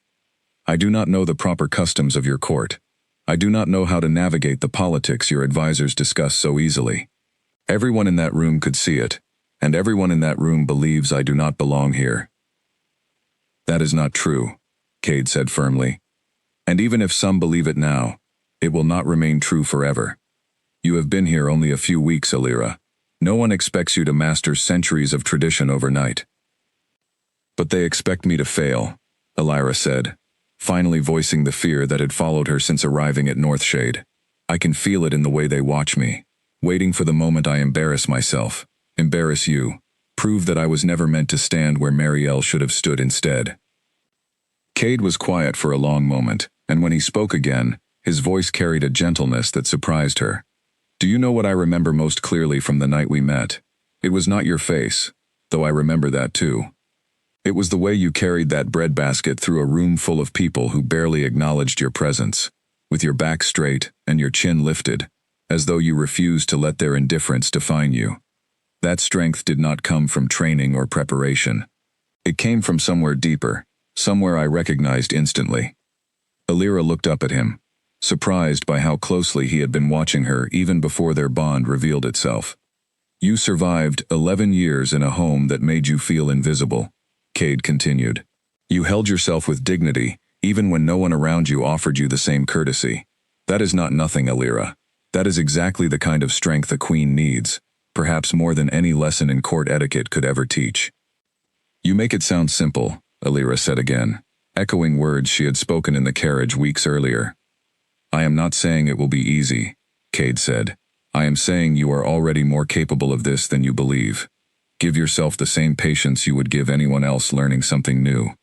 "I do not know the proper customs of your court. I do not know how to navigate the politics your advisors discuss so easily. Everyone in that room could see it, and everyone in that room believes I do not belong here." "That is not true," Cade said firmly. "And even if some believe it now, it will not remain true forever. You have been here only a few weeks, Alira. No one expects you to master centuries of tradition overnight." "But they expect me to fail," Alira said, finally voicing the fear that had followed her since arriving at Northshade. "I can feel it in the way they watch me, waiting for the moment I embarrass myself, embarrass you, prove that I was never meant to stand where Marielle should have stood instead." Cade was quiet for a long moment, and when he spoke again, his voice carried a gentleness that surprised her. "Do you know what I remember most clearly from the night we met? It was not your face, though I remember that too. It was the way you carried that breadbasket through a room full of people who barely acknowledged your presence, with your back straight and your chin lifted, as though you refused to let their indifference define you. That strength did not come from training or preparation. It came from somewhere deeper, somewhere I recognized instantly." Alira looked up at him, surprised by how closely he had been watching her even before their bond revealed itself. "You survived 11 years in a home that made you feel invisible," Cade continued. "You held yourself with dignity, even when no one around you offered you the same courtesy. That is not nothing, Alira. That is exactly the kind of strength a queen needs, perhaps more than any lesson in court etiquette could ever teach." "You make it sound simple," Alira said again, echoing words she had spoken in the carriage weeks earlier. "I am not saying it will be easy," Cade said. "I am saying you are already more capable of this than you believe. Give yourself the same patience you would give anyone else learning something new."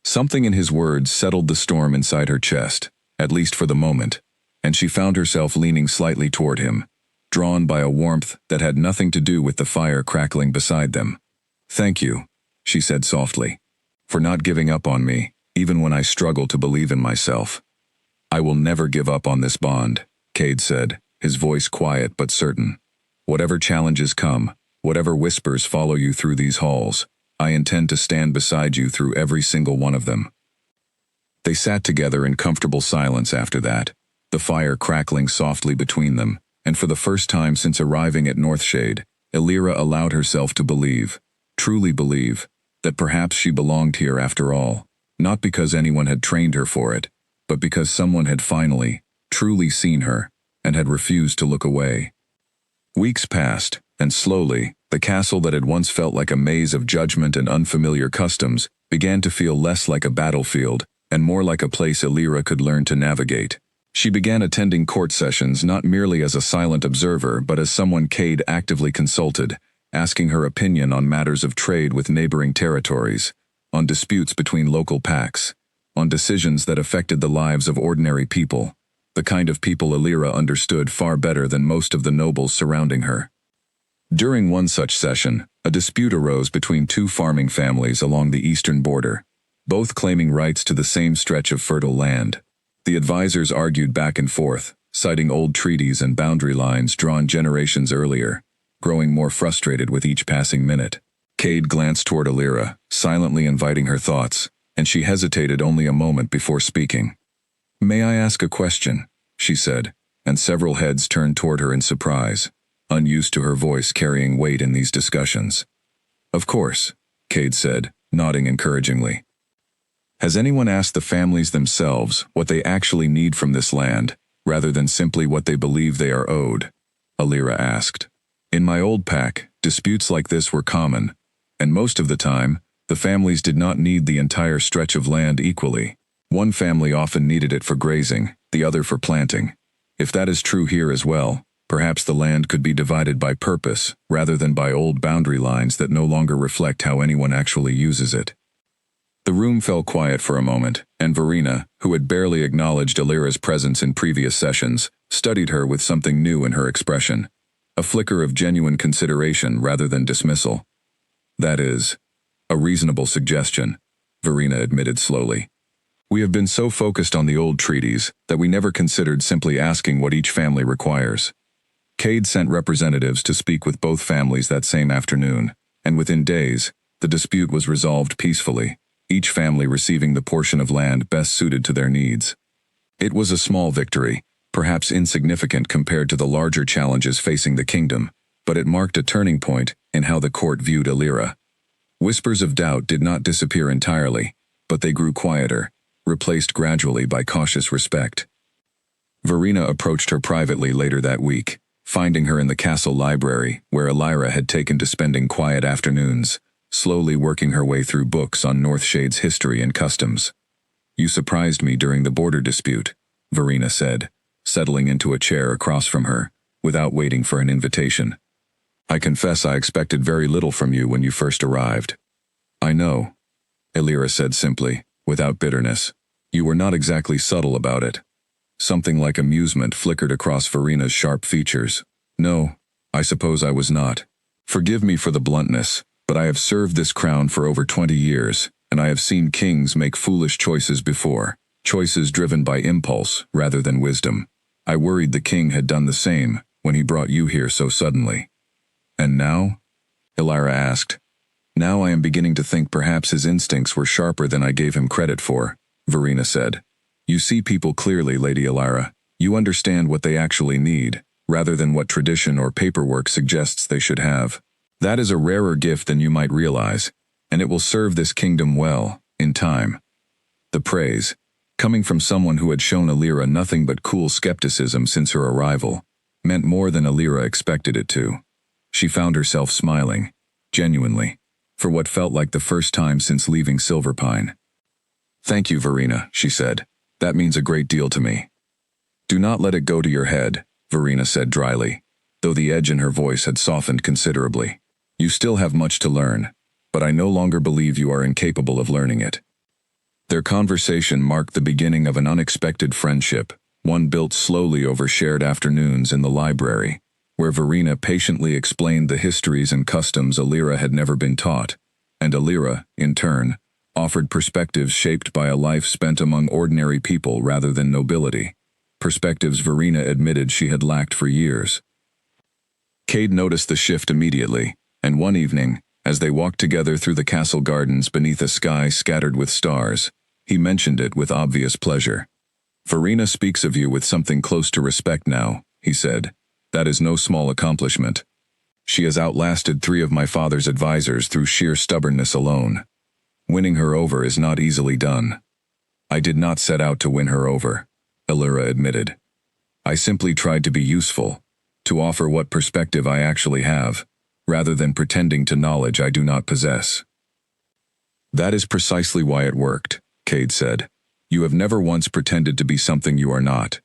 Something in his words settled the storm inside her chest, at least for the moment, and she found herself leaning slightly toward him, drawn by a warmth that had nothing to do with the fire crackling beside them. "Thank you," she said softly, "for not giving up on me, even when I struggle to believe in myself." "I will never give up on this bond," Cade said, his voice quiet but certain. "Whatever challenges come, whatever whispers follow you through these halls, I intend to stand beside you through every single one of them." They sat together in comfortable silence after that, the fire crackling softly between them, and for the first time since arriving at Northshade, Elira allowed herself to believe, truly believe, that perhaps she belonged here after all, not because anyone had trained her for it, but because someone had finally, truly seen her, and had refused to look away. Weeks passed, and slowly, the castle that had once felt like a maze of judgment and unfamiliar customs began to feel less like a battlefield and more like a place Elira could learn to navigate. She began attending court sessions not merely as a silent observer but as someone Cade actively consulted, asking her opinion on matters of trade with neighboring territories, on disputes between local pacts, on decisions that affected the lives of ordinary people, the kind of people Elira understood far better than most of the nobles surrounding her. During one such session, a dispute arose between two farming families along the eastern border, both claiming rights to the same stretch of fertile land. The advisors argued back and forth, citing old treaties and boundary lines drawn generations earlier, growing more frustrated with each passing minute. Cade glanced toward Elira, silently inviting her thoughts, and she hesitated only a moment before speaking. "May I ask a question?" she said, and several heads turned toward her in surprise, unused to her voice carrying weight in these discussions. "Of course," Cade said, nodding encouragingly. "Has anyone asked the families themselves what they actually need from this land, rather than simply what they believe they are owed?" Elira asked. "In my old pack, disputes like this were common, and most of the time, the families did not need the entire stretch of land equally. One family often needed it for grazing, the other for planting. If that is true here as well, perhaps the land could be divided by purpose, rather than by old boundary lines that no longer reflect how anyone actually uses it." The room fell quiet for a moment, and Verena, who had barely acknowledged Elira's presence in previous sessions, studied her with something new in her expression, a flicker of genuine consideration rather than dismissal. "That is a reasonable suggestion," Verena admitted slowly. "We have been so focused on the old treaties that we never considered simply asking what each family requires." Cade sent representatives to speak with both families that same afternoon, and within days, the dispute was resolved peacefully, each family receiving the portion of land best suited to their needs. It was a small victory, perhaps insignificant compared to the larger challenges facing the kingdom, but it marked a turning point in how the court viewed Elira. Whispers of doubt did not disappear entirely, but they grew quieter, replaced gradually by cautious respect. Verena approached her privately later that week, finding her in the castle library, where Elira had taken to spending quiet afternoons, slowly working her way through books on Northshade's history and customs. "You surprised me during the border dispute," Verena said, settling into a chair across from her, without waiting for an invitation. "I confess I expected very little from you when you first arrived." "I know," Elira said simply, without bitterness. "You were not exactly subtle about it." Something like amusement flickered across Verena's sharp features. "No, I suppose I was not. Forgive me for the bluntness, but I have served this crown for over 20 years, and I have seen kings make foolish choices before, choices driven by impulse rather than wisdom. I worried the king had done the same when he brought you here so suddenly." "And now?" Elira asked. "Now I am beginning to think perhaps his instincts were sharper than I gave him credit for," Verena said. "You see people clearly, Lady Elira. You understand what they actually need, rather than what tradition or paperwork suggests they should have. That is a rarer gift than you might realize, and it will serve this kingdom well, in time." The praise, coming from someone who had shown Elira nothing but cool skepticism since her arrival, meant more than Elira expected it to. She found herself smiling, genuinely, for what felt like the first time since leaving Silverpine. "Thank you, Verena," she said. "That means a great deal to me." "Do not let it go to your head," Verena said dryly, though the edge in her voice had softened considerably. "You still have much to learn, but I no longer believe you are incapable of learning it." Their conversation marked the beginning of an unexpected friendship, one built slowly over shared afternoons in the library, where Verena patiently explained the histories and customs Alira had never been taught, and Alira, in turn, offered perspectives shaped by a life spent among ordinary people rather than nobility, perspectives Verena admitted she had lacked for years. Cade noticed the shift immediately, and one evening, as they walked together through the castle gardens beneath a sky scattered with stars, he mentioned it with obvious pleasure. "Verena speaks of you with something close to respect now," he said. "That is no small accomplishment. She has outlasted 3 of my father's advisors through sheer stubbornness alone. Winning her over is not easily done." "I did not set out to win her over," Alira admitted. "I simply tried to be useful, to offer what perspective I actually have, rather than pretending to knowledge I do not possess." "That is precisely why it worked," Cade said. "You have never once pretended to be something you are not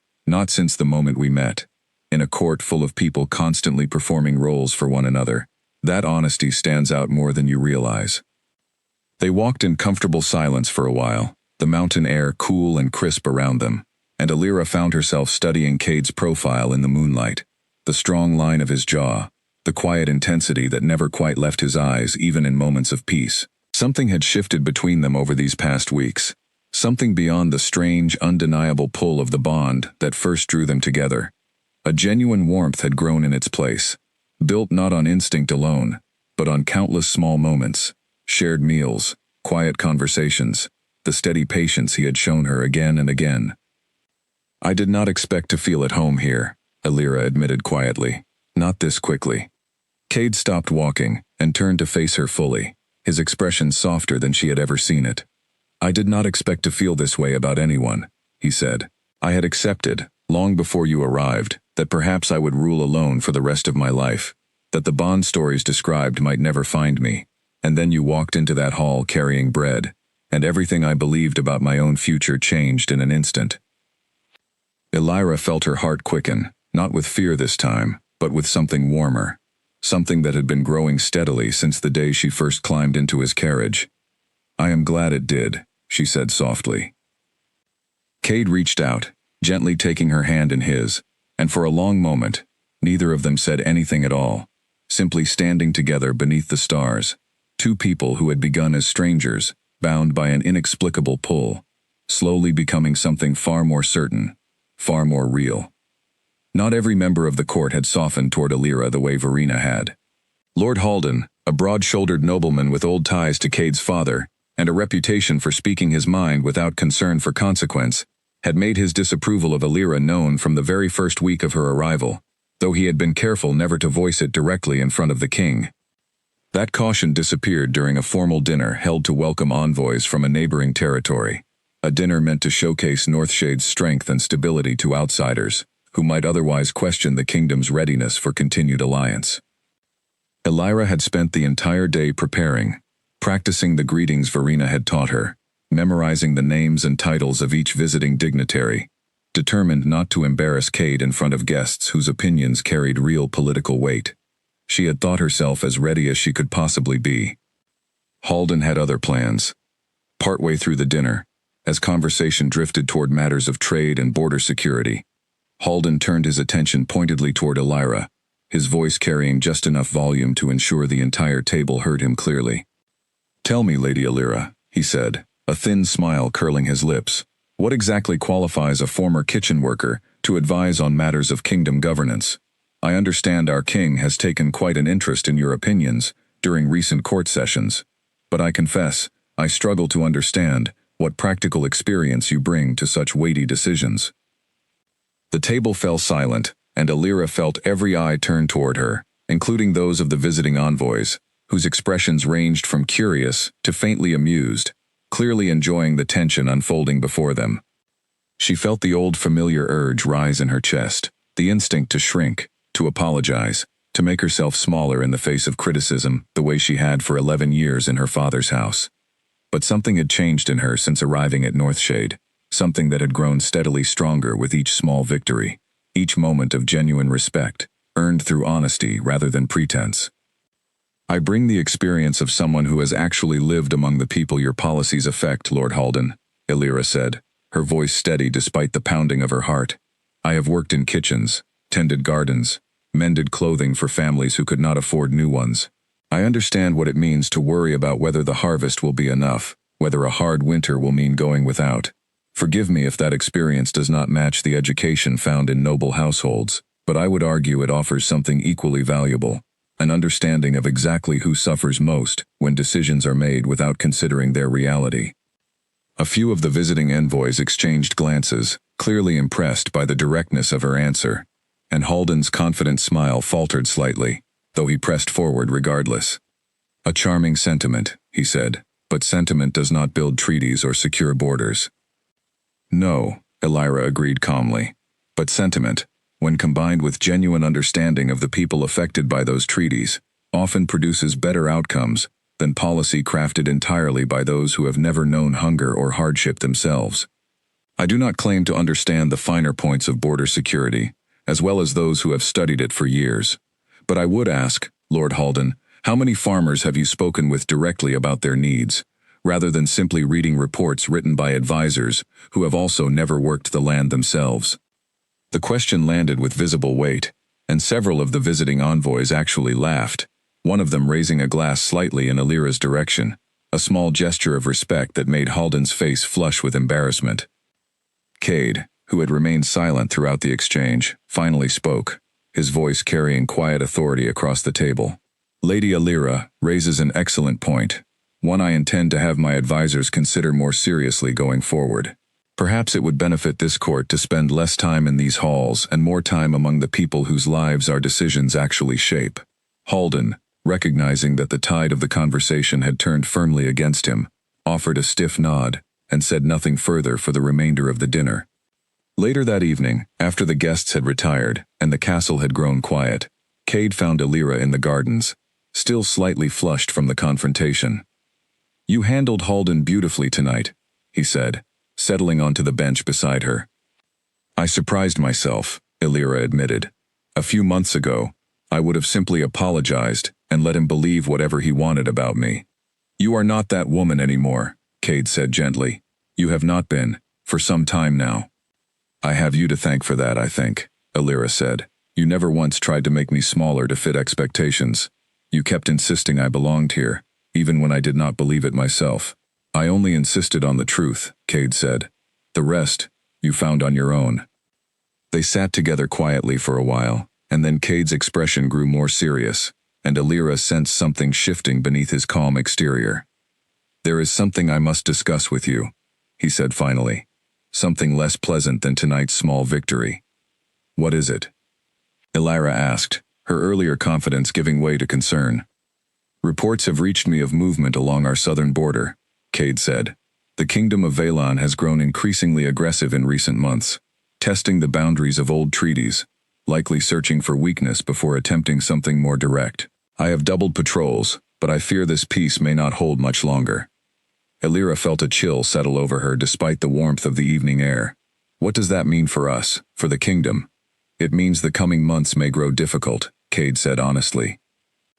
since the moment we met. In a court full of people constantly performing roles for one another, that honesty stands out more than you realize." They walked in comfortable silence for a while, the mountain air cool and crisp around them, and Alira found herself studying Cade's profile in the moonlight, the strong line of his jaw, the quiet intensity that never quite left his eyes even in moments of peace. Something had shifted between them over these past weeks, something beyond the strange, undeniable pull of the bond that first drew them together. A genuine warmth had grown in its place, built not on instinct alone, but on countless small moments, shared meals, quiet conversations, the steady patience he had shown her again and again. "I did not expect to feel at home here," Alira admitted quietly. "Not this quickly." Cade stopped walking and turned to face her fully, his expression softer than she had ever seen it. "I did not expect to feel this way about anyone," he said. "I had accepted, long before you arrived, that perhaps I would rule alone for the rest of my life, that the bond stories described might never find me, and then you walked into that hall carrying bread, and everything I believed about my own future changed in an instant." Alira felt her heart quicken, not with fear this time, but with something warmer, something that had been growing steadily since the day she first climbed into his carriage. "I am glad it did," she said softly. Cade reached out, gently taking her hand in his, and for a long moment, neither of them said anything at all, simply standing together beneath the stars, 2 people who had begun as strangers, bound by an inexplicable pull, slowly becoming something far more certain, far more real. Not every member of the court had softened toward Alira the way Verena had. Lord Halden, a broad-shouldered nobleman with old ties to Cade's father, and a reputation for speaking his mind without concern for consequence, had made his disapproval of Alira known from the very first week of her arrival, though he had been careful never to voice it directly in front of the king. That caution disappeared during a formal dinner held to welcome envoys from a neighboring territory, a dinner meant to showcase Northshade's strength and stability to outsiders, who might otherwise question the kingdom's readiness for continued alliance. Alira had spent the entire day preparing, practicing the greetings Verena had taught her, memorizing the names and titles of each visiting dignitary, determined not to embarrass Cade in front of guests whose opinions carried real political weight. She had thought herself as ready as she could possibly be. Halden had other plans. Partway through the dinner, as conversation drifted toward matters of trade and border security, Halden turned his attention pointedly toward Alira, his voice carrying just enough volume to ensure the entire table heard him clearly. "Tell me, Lady Alira," he said, a thin smile curling his lips, "what exactly qualifies a former kitchen worker to advise on matters of kingdom governance? I understand our king has taken quite an interest in your opinions during recent court sessions, but I confess, I struggle to understand what practical experience you bring to such weighty decisions." The table fell silent, and Alira felt every eye turn toward her, including those of the visiting envoys, whose expressions ranged from curious to faintly amused, clearly enjoying the tension unfolding before them. She felt the old familiar urge rise in her chest, the instinct to shrink, to apologize, to make herself smaller in the face of criticism the way she had for 11 years in her father's house. But something had changed in her since arriving at Northshade, something that had grown steadily stronger with each small victory, each moment of genuine respect, earned through honesty rather than pretense. "I bring the experience of someone who has actually lived among the people your policies affect, Lord Halden," Illyra said, her voice steady despite the pounding of her heart. I have worked in kitchens, tended gardens, mended clothing for families who could not afford new ones. I understand what it means to worry about whether the harvest will be enough, whether a hard winter will mean going without. Forgive me if that experience does not match the education found in noble households, but I would argue it offers something equally valuable, an understanding of exactly who suffers most when decisions are made without considering their reality. A few of the visiting envoys exchanged glances, clearly impressed by the directness of her answer, and Halden's confident smile faltered slightly, though he pressed forward regardless. A charming sentiment, he said, but sentiment does not build treaties or secure borders. No, Illyra agreed calmly, but sentiment, when combined with genuine understanding of the people affected by those treaties, often produces better outcomes than policy crafted entirely by those who have never known hunger or hardship themselves. I do not claim to understand the finer points of border security, as well as those who have studied it for years. But I would ask, Lord Halden, how many farmers have you spoken with directly about their needs, rather than simply reading reports written by advisors who have also never worked the land themselves? The question landed with visible weight, and several of the visiting envoys actually laughed, one of them raising a glass slightly in Illyra's direction, a small gesture of respect that made Halden's face flush with embarrassment. Cade, who had remained silent throughout the exchange, finally spoke, his voice carrying quiet authority across the table. Lady Illyra raises an excellent point, one I intend to have my advisors consider more seriously going forward. Perhaps it would benefit this court to spend less time in these halls and more time among the people whose lives our decisions actually shape. Halden, recognizing that the tide of the conversation had turned firmly against him, offered a stiff nod and said nothing further for the remainder of the dinner. Later that evening, after the guests had retired and the castle had grown quiet, Cade found Illyra in the gardens, still slightly flushed from the confrontation. You handled Halden beautifully tonight, he said, settling onto the bench beside her. I surprised myself, Illyra admitted. A few months ago, I would have simply apologized and let him believe whatever he wanted about me. You are not that woman anymore, Cade said gently. You have not been, for some time now. I have you to thank for that, I think, Illyra said. You never once tried to make me smaller to fit expectations. You kept insisting I belonged here, even when I did not believe it myself. I only insisted on the truth, Cade said. The rest, you found on your own. They sat together quietly for a while, and then Cade's expression grew more serious, and Illyra sensed something shifting beneath his calm exterior. There is something I must discuss with you, he said finally. Something less pleasant than tonight's small victory. What is it? Illyra asked, her earlier confidence giving way to concern. Reports have reached me of movement along our southern border, Cade said. The kingdom of Vaylon has grown increasingly aggressive in recent months, testing the boundaries of old treaties, likely searching for weakness before attempting something more direct. I have doubled patrols, but I fear this peace may not hold much longer. Illyra felt a chill settle over her despite the warmth of the evening air. What does that mean for us, for the kingdom? It means the coming months may grow difficult, Cade said honestly.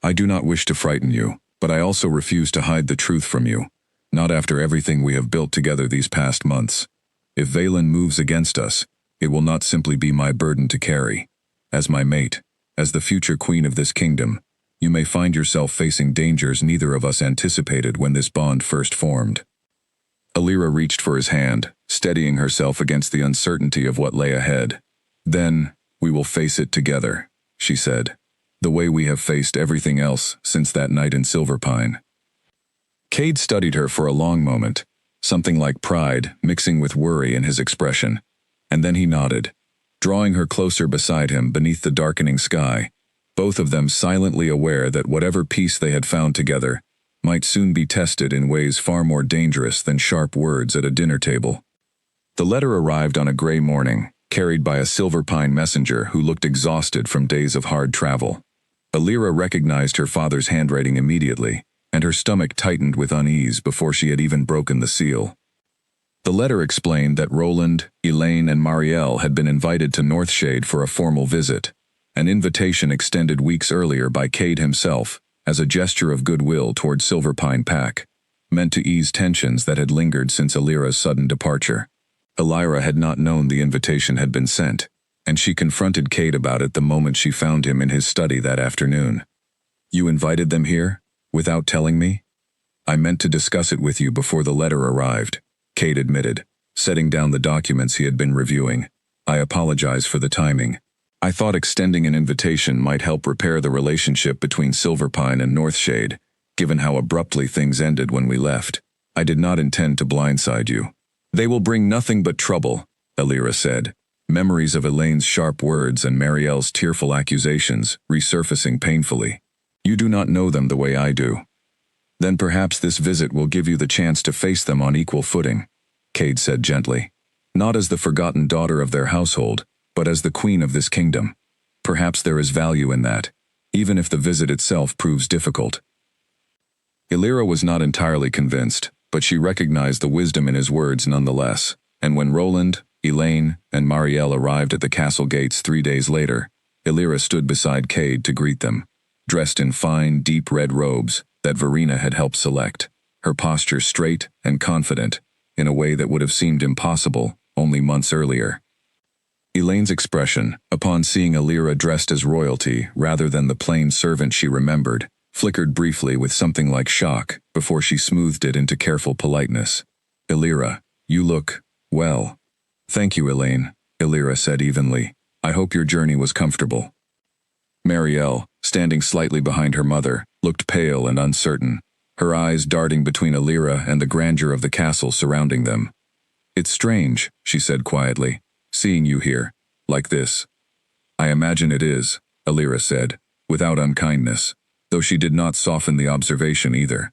I do not wish to frighten you, but I also refuse to hide the truth from you, not after everything we have built together these past months. If Vaylon moves against us, it will not simply be my burden to carry. As my mate, as the future queen of this kingdom, you may find yourself facing dangers neither of us anticipated when this bond first formed. Illyra reached for his hand, steadying herself against the uncertainty of what lay ahead. Then, we will face it together, she said, the way we have faced everything else since that night in Silverpine. Cade studied her for a long moment, something like pride mixing with worry in his expression, and then he nodded, drawing her closer beside him beneath the darkening sky, both of them silently aware that whatever peace they had found together might soon be tested in ways far more dangerous than sharp words at a dinner table. The letter arrived on a gray morning, carried by a Silverpine messenger who looked exhausted from days of hard travel. Illyra recognized her father's handwriting immediately, and her stomach tightened with unease before she had even broken the seal. The letter explained that Roland, Elaine, and Marielle had been invited to Northshade for a formal visit, an invitation extended weeks earlier by Cade himself as a gesture of goodwill toward Silverpine Pack. meant to ease tensions that had lingered since Elira's sudden departure. Elira had not known the invitation had been sent, and she confronted Cade about it the moment she found him in his study that afternoon. "You invited them here? Without telling me?" "I meant to discuss it with you before the letter arrived," Cade admitted, setting down the documents he had been reviewing. "I apologize for the timing. I thought extending an invitation might help repair the relationship between Silverpine and Northshade, given how abruptly things ended when we left. I did not intend to blindside you." "They will bring nothing but trouble," Elira said, memories of Elaine's sharp words and Marielle's tearful accusations resurfacing painfully. "You do not know them the way I do." "Then perhaps this visit will give you the chance to face them on equal footing," Cade said gently. "Not as the forgotten daughter of their household, but as the queen of this kingdom. Perhaps there is value in that, even if the visit itself proves difficult." Elira was not entirely convinced, but she recognized the wisdom in his words nonetheless, and when Roland, Elaine, and Marielle arrived at the castle gates 3 days later, Elira stood beside Cade to greet them, dressed in fine, deep red robes that Verena had helped select, her posture straight and confident, in a way that would have seemed impossible only months earlier. Elaine's expression, upon seeing Elira dressed as royalty rather than the plain servant she remembered, flickered briefly with something like shock before she smoothed it into careful politeness. "Elira, you look, well." "Thank you, Elaine," Elira said evenly. "I hope your journey was comfortable." Marielle, standing slightly behind her mother, looked pale and uncertain, her eyes darting between Elira and the grandeur of the castle surrounding them. "It's strange," she said quietly, "seeing you here, like this." "I imagine it is," Elira said, without unkindness, though she did not soften the observation either.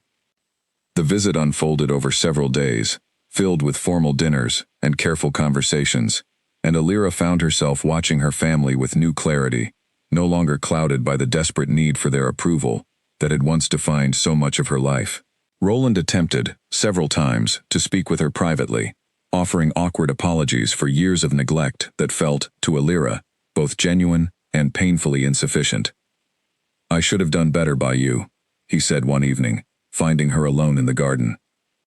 The visit unfolded over several days, filled with formal dinners and careful conversations, and Elira found herself watching her family with new clarity, no longer clouded by the desperate need for their approval that had once defined so much of her life. Roland attempted, several times, to speak with her privately, offering awkward apologies for years of neglect that felt, to Elira, both genuine and painfully insufficient. "I should have done better by you," he said one evening, finding her alone in the garden.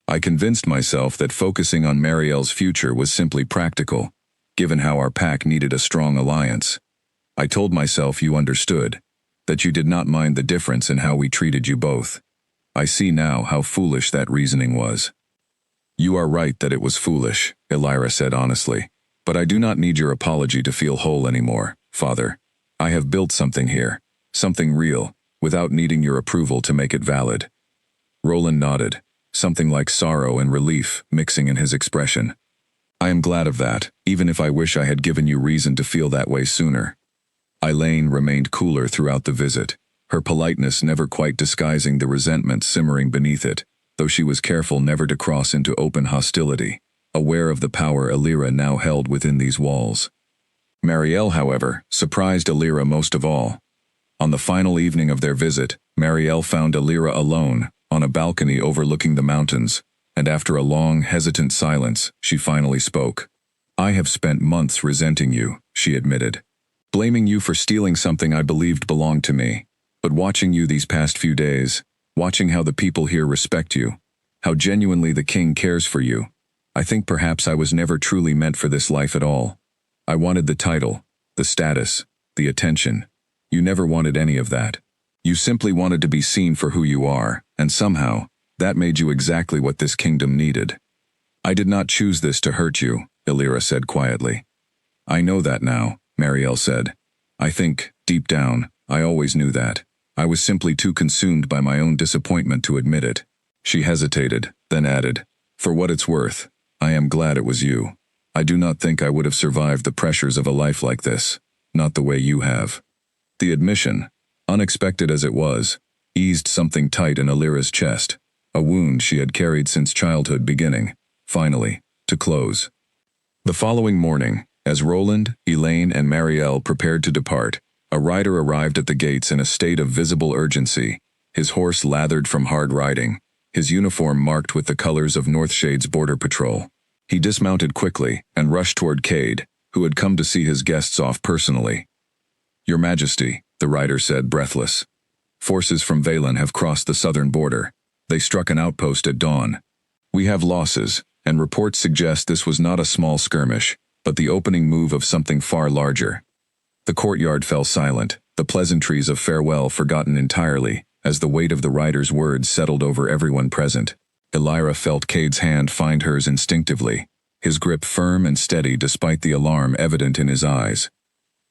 "I convinced myself that focusing on Marielle's future was simply practical, given how our pack needed a strong alliance. I told myself you understood, that you did not mind the difference in how we treated you both. I see now how foolish that reasoning was." "You are right that it was foolish," Elira said honestly. "But I do not need your apology to feel whole anymore, Father. I have built something here, something real, without needing your approval to make it valid." Roland nodded, something like sorrow and relief mixing in his expression. "I am glad of that, even if I wish I had given you reason to feel that way sooner." Elaine remained cooler throughout the visit, her politeness never quite disguising the resentment simmering beneath it, though she was careful never to cross into open hostility, aware of the power Elira now held within these walls. Marielle, however, surprised Elira most of all. On the final evening of their visit, Marielle found Elira alone, on a balcony overlooking the mountains, and after a long, hesitant silence, she finally spoke. "I have spent months resenting you," she admitted, "blaming you for stealing something I believed belonged to me. But watching you these past few days, watching how the people here respect you, how genuinely the king cares for you, I think perhaps I was never truly meant for this life at all. I wanted the title, the status, the attention. You never wanted any of that. You simply wanted to be seen for who you are, and somehow, that made you exactly what this kingdom needed." "I did not choose this to hurt you," Elira said quietly. "I know that now," Marielle said. "I think, deep down, I always knew that. I was simply too consumed by my own disappointment to admit it." She hesitated, then added, "For what it's worth, I am glad it was you. I do not think I would have survived the pressures of a life like this, not the way you have." The admission, unexpected as it was, eased something tight in Elira's chest, a wound she had carried since childhood beginning, finally, to close. The following morning, as Roland, Elaine, and Marielle prepared to depart, a rider arrived at the gates in a state of visible urgency, his horse lathered from hard riding, his uniform marked with the colors of Northshade's border patrol. He dismounted quickly and rushed toward Cade, who had come to see his guests off personally. "Your Majesty," the rider said, breathless. "Forces from Valen have crossed the southern border. They struck an outpost at dawn. We have losses, and reports suggest this was not a small skirmish, but the opening move of something far larger. The courtyard fell silent, the pleasantries of farewell forgotten entirely, as the weight of the rider's words settled over everyone present. Elira felt Cade's hand find hers instinctively, his grip firm and steady despite the alarm evident in his eyes.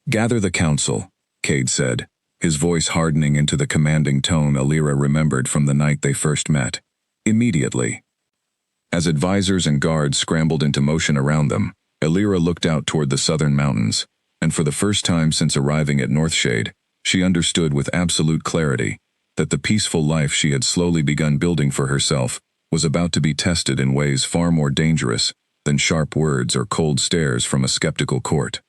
"Gather the council," Cade said, his voice hardening into the commanding tone Elira remembered from the night they first met. Immediately. As advisors and guards scrambled into motion around them, Elira looked out toward the southern mountains, and for the first time since arriving at Northshade, she understood with absolute clarity that the peaceful life she had slowly begun building for herself was about to be tested in ways far more dangerous than sharp words or cold stares from a skeptical court.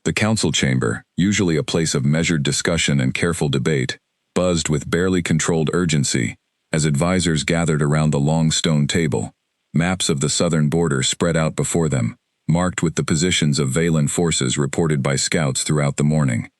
The council chamber, usually a place of measured discussion and careful debate, buzzed with barely controlled urgency as advisors gathered around the long stone table, maps of the southern border spread out before them, marked with the positions of Valen forces reported by scouts throughout the morning.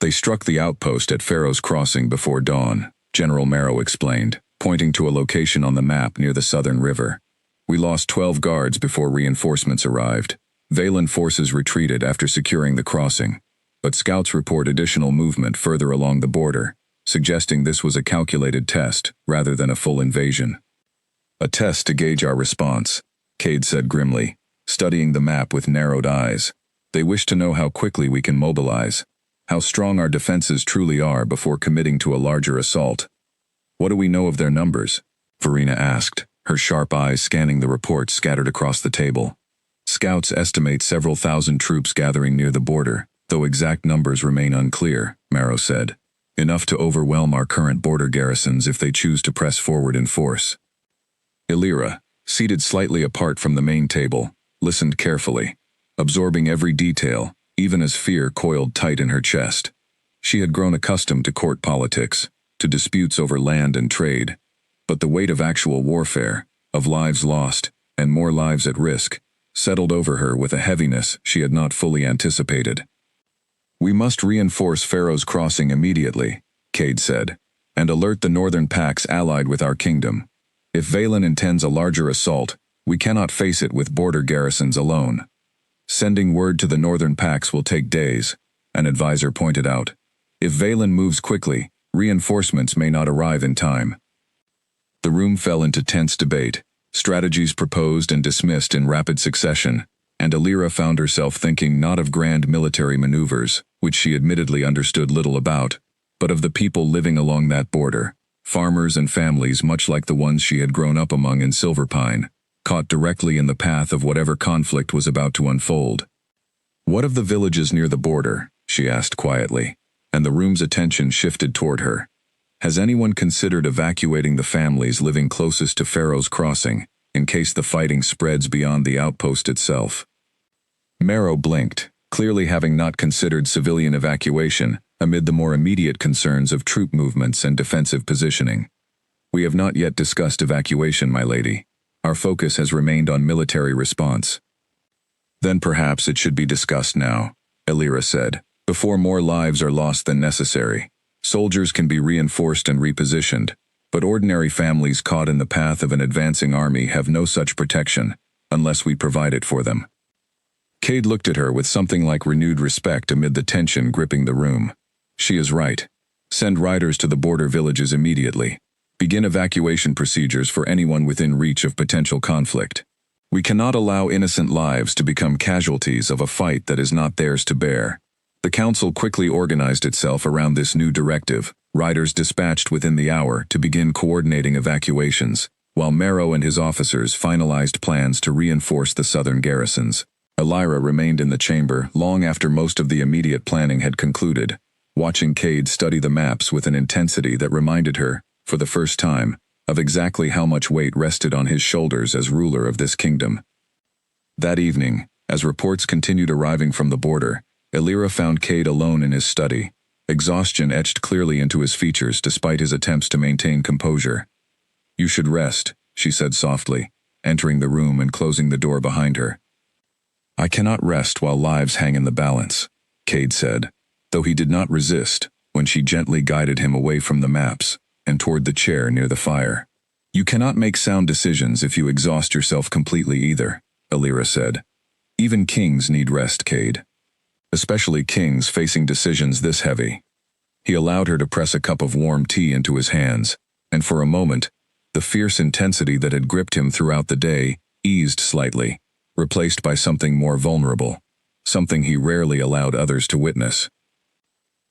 "They struck the outpost at Pharaoh's Crossing before dawn," General Marrow explained, pointing to a location on the map near the southern river. "We lost 12 guards before reinforcements arrived. Valen forces retreated after securing the crossing, but scouts report additional movement further along the border, suggesting this was a calculated test rather than a full invasion." "A test to gauge our response," Cade said grimly, studying the map with narrowed eyes. "They wish to know how quickly we can mobilize, how strong our defenses truly are before committing to a larger assault." "What do we know of their numbers?" Verena asked, her sharp eyes scanning the reports scattered across the table. "Scouts estimate several thousand troops gathering near the border, though exact numbers remain unclear," Marrow said. "Enough to overwhelm our current border garrisons if they choose to press forward in force." Elira, seated slightly apart from the main table, listened carefully, absorbing every detail, even as fear coiled tight in her chest. She had grown accustomed to court politics, to disputes over land and trade, but the weight of actual warfare, of lives lost, and more lives at risk, settled over her with a heaviness she had not fully anticipated. "We must reinforce Pharaoh's Crossing immediately," Cade said, "and alert the northern packs allied with our kingdom. If Valen intends a larger assault, we cannot face it with border garrisons alone. Sending word to the northern packs will take days," an advisor pointed out. "If Valen moves quickly, reinforcements may not arrive in time." The room fell into tense debate, strategies proposed and dismissed in rapid succession, and Elira found herself thinking not of grand military maneuvers, which she admittedly understood little about, but of the people living along that border, farmers and families much like the ones she had grown up among in Silverpine, caught directly in the path of whatever conflict was about to unfold. "What of the villages near the border?" she asked quietly, and the room's attention shifted toward her. "Has anyone considered evacuating the families living closest to Pharaoh's Crossing, in case the fighting spreads beyond the outpost itself?" Marrow blinked, clearly having not considered civilian evacuation amid the more immediate concerns of troop movements and defensive positioning. "We have not yet discussed evacuation, my lady. Our focus has remained on military response." "Then perhaps it should be discussed now," Elira said, "before more lives are lost than necessary. Soldiers can be reinforced and repositioned, but ordinary families caught in the path of an advancing army have no such protection, unless we provide it for them." Cade looked at her with something like renewed respect amid the tension gripping the room. "She is right. Send riders to the border villages immediately. Begin evacuation procedures for anyone within reach of potential conflict. We cannot allow innocent lives to become casualties of a fight that is not theirs to bear." The council quickly organized itself around this new directive, riders dispatched within the hour to begin coordinating evacuations, while Marrow and his officers finalized plans to reinforce the southern garrisons. Elira remained in the chamber long after most of the immediate planning had concluded, watching Cade study the maps with an intensity that reminded her, for the first time, of exactly how much weight rested on his shoulders as ruler of this kingdom. That evening, as reports continued arriving from the border, Elira found Cade alone in his study, exhaustion etched clearly into his features despite his attempts to maintain composure. "You should rest," she said softly, entering the room and closing the door behind her. "I cannot rest while lives hang in the balance," Cade said, though he did not resist when she gently guided him away from the maps, and toward the chair near the fire. "You cannot make sound decisions if you exhaust yourself completely either," Alira said. "Even kings need rest, Cade. Especially kings facing decisions this heavy." He allowed her to press a cup of warm tea into his hands, and for a moment, the fierce intensity that had gripped him throughout the day eased slightly, replaced by something more vulnerable, something he rarely allowed others to witness.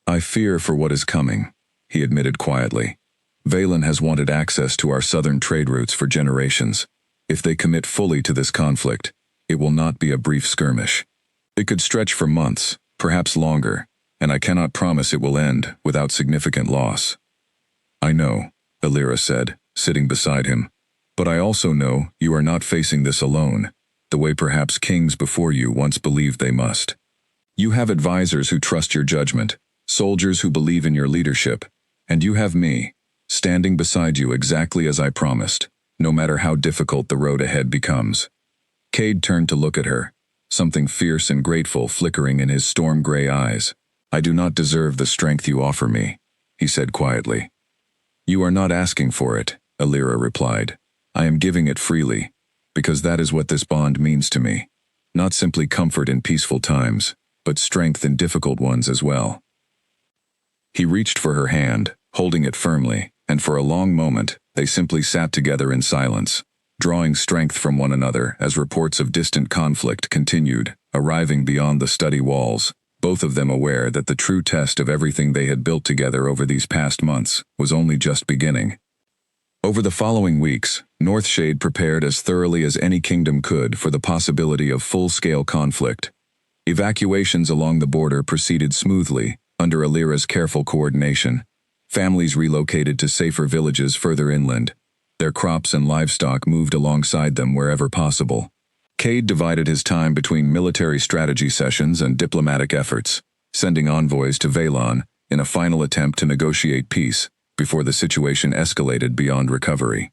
"I fear for what is coming," he admitted quietly. "Valen has wanted access to our southern trade routes for generations. If they commit fully to this conflict, it will not be a brief skirmish. It could stretch for months, perhaps longer, and I cannot promise it will end without significant loss." "I know," Alira said, sitting beside him. "But I also know you are not facing this alone, the way perhaps kings before you once believed they must. You have advisors who trust your judgment, soldiers who believe in your leadership, and you have me, standing beside you exactly as I promised, no matter how difficult the road ahead becomes." Cade turned to look at her, something fierce and grateful flickering in his storm-gray eyes. "I do not deserve the strength you offer me," he said quietly. "You are not asking for it," Alira replied. "I am giving it freely, because that is what this bond means to me. Not simply comfort in peaceful times, but strength in difficult ones as well." He reached for her hand, holding it firmly, and for a long moment, they simply sat together in silence, drawing strength from one another as reports of distant conflict continued, arriving beyond the study walls, both of them aware that the true test of everything they had built together over these past months was only just beginning. Over the following weeks, Northshade prepared as thoroughly as any kingdom could for the possibility of full-scale conflict. Evacuations along the border proceeded smoothly, under Alira's careful coordination. Families relocated to safer villages further inland. Their crops and livestock moved alongside them wherever possible. Cade divided his time between military strategy sessions and diplomatic efforts, sending envoys to Valen in a final attempt to negotiate peace before the situation escalated beyond recovery.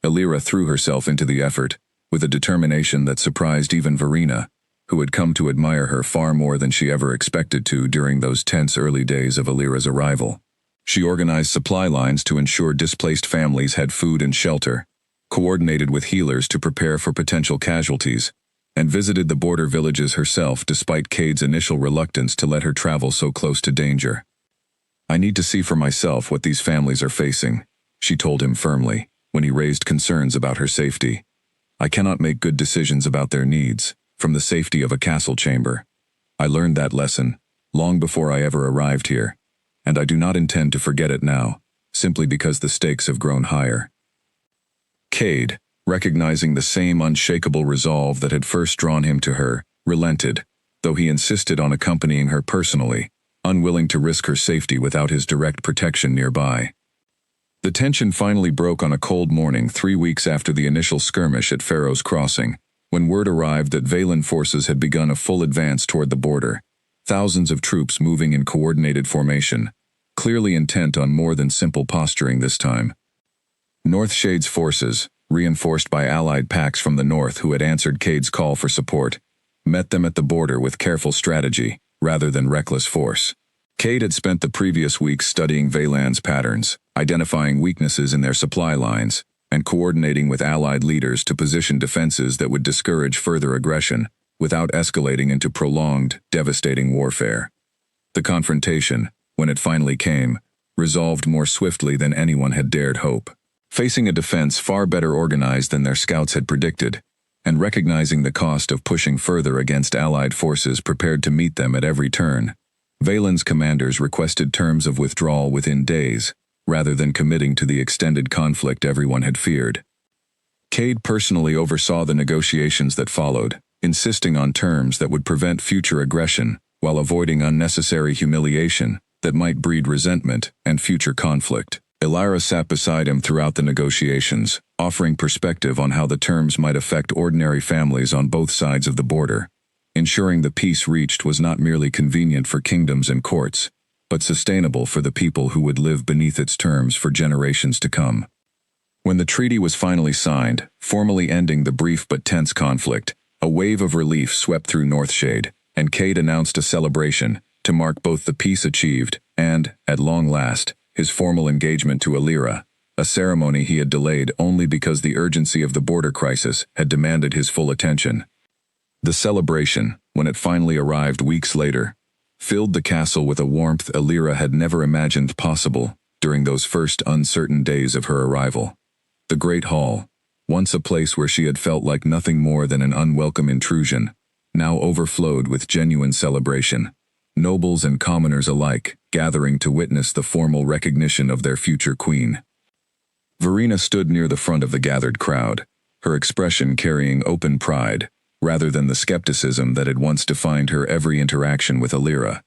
Alira threw herself into the effort, with a determination that surprised even Verena, who had come to admire her far more than she ever expected to during those tense early days of Alira's arrival. She organized supply lines to ensure displaced families had food and shelter, coordinated with healers to prepare for potential casualties, and visited the border villages herself despite Cade's initial reluctance to let her travel so close to danger. "I need to see for myself what these families are facing," she told him firmly, when he raised concerns about her safety. "I cannot make good decisions about their needs from the safety of a castle chamber. I learned that lesson long before I ever arrived here, and I do not intend to forget it now, simply because the stakes have grown higher." Cade, recognizing the same unshakable resolve that had first drawn him to her, relented, though he insisted on accompanying her personally, unwilling to risk her safety without his direct protection nearby. The tension finally broke on a cold morning 3 weeks after the initial skirmish at Pharaoh's Crossing, when word arrived that Valen forces had begun a full advance toward the border, thousands of troops moving in coordinated formation, clearly intent on more than simple posturing this time. Northshade's forces, reinforced by allied packs from the north who had answered Cade's call for support, met them at the border with careful strategy, rather than reckless force. Cade had spent the previous weeks studying Valen's patterns, identifying weaknesses in their supply lines, and coordinating with allied leaders to position defenses that would discourage further aggression, without escalating into prolonged, devastating warfare. The confrontation, when it finally came, resolved more swiftly than anyone had dared hope. Facing a defense far better organized than their scouts had predicted, and recognizing the cost of pushing further against allied forces prepared to meet them at every turn, Valen's commanders requested terms of withdrawal within days, rather than committing to the extended conflict everyone had feared. Cade personally oversaw the negotiations that followed, insisting on terms that would prevent future aggression, while avoiding unnecessary humiliation that might breed resentment and future conflict. Alira sat beside him throughout the negotiations, offering perspective on how the terms might affect ordinary families on both sides of the border, ensuring the peace reached was not merely convenient for kingdoms and courts, but sustainable for the people who would live beneath its terms for generations to come. When the treaty was finally signed, formally ending the brief but tense conflict, a wave of relief swept through Northshade, and Cade announced a celebration to mark both the peace achieved and, at long last, his formal engagement to Alira, a ceremony he had delayed only because the urgency of the border crisis had demanded his full attention. The celebration, when it finally arrived weeks later, filled the castle with a warmth Alira had never imagined possible during those first uncertain days of her arrival. The great hall, once a place where she had felt like nothing more than an unwelcome intrusion, now overflowed with genuine celebration, nobles and commoners alike gathering to witness the formal recognition of their future queen. Verena stood near the front of the gathered crowd, her expression carrying open pride, rather than the skepticism that had once defined her every interaction with Alira.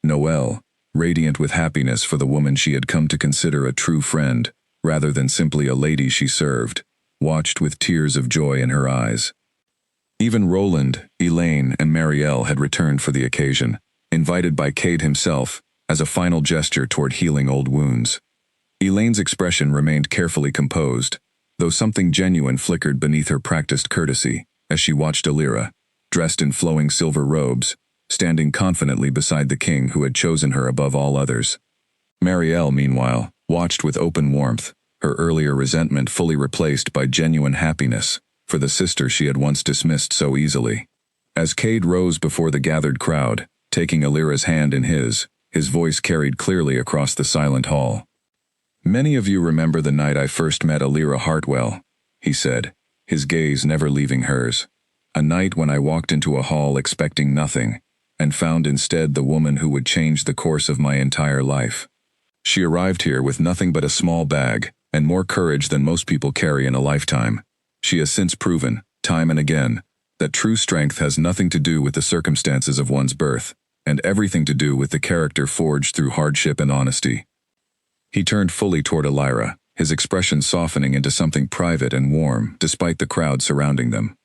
Noelle, radiant with happiness for the woman she had come to consider a true friend, rather than simply a lady she served, watched with tears of joy in her eyes. Even Roland, Elaine, and Marielle had returned for the occasion, invited by Cade himself, as a final gesture toward healing old wounds. Elaine's expression remained carefully composed, though something genuine flickered beneath her practiced courtesy as she watched Alira, dressed in flowing silver robes, standing confidently beside the king who had chosen her above all others. Marielle, meanwhile, watched with open warmth, her earlier resentment fully replaced by genuine happiness for the sister she had once dismissed so easily. As Cade rose before the gathered crowd, taking Alira's hand in his voice carried clearly across the silent hall. "Many of you remember the night I first met Alira Hartwell," he said, his gaze never leaving hers. "A night when I walked into a hall expecting nothing, and found instead the woman who would change the course of my entire life. She arrived here with nothing but a small bag, and more courage than most people carry in a lifetime. She has since proven, time and again, that true strength has nothing to do with the circumstances of one's birth, and everything to do with the character forged through hardship and honesty." He turned fully toward Alira, his expression softening into something private and warm despite the crowd surrounding them.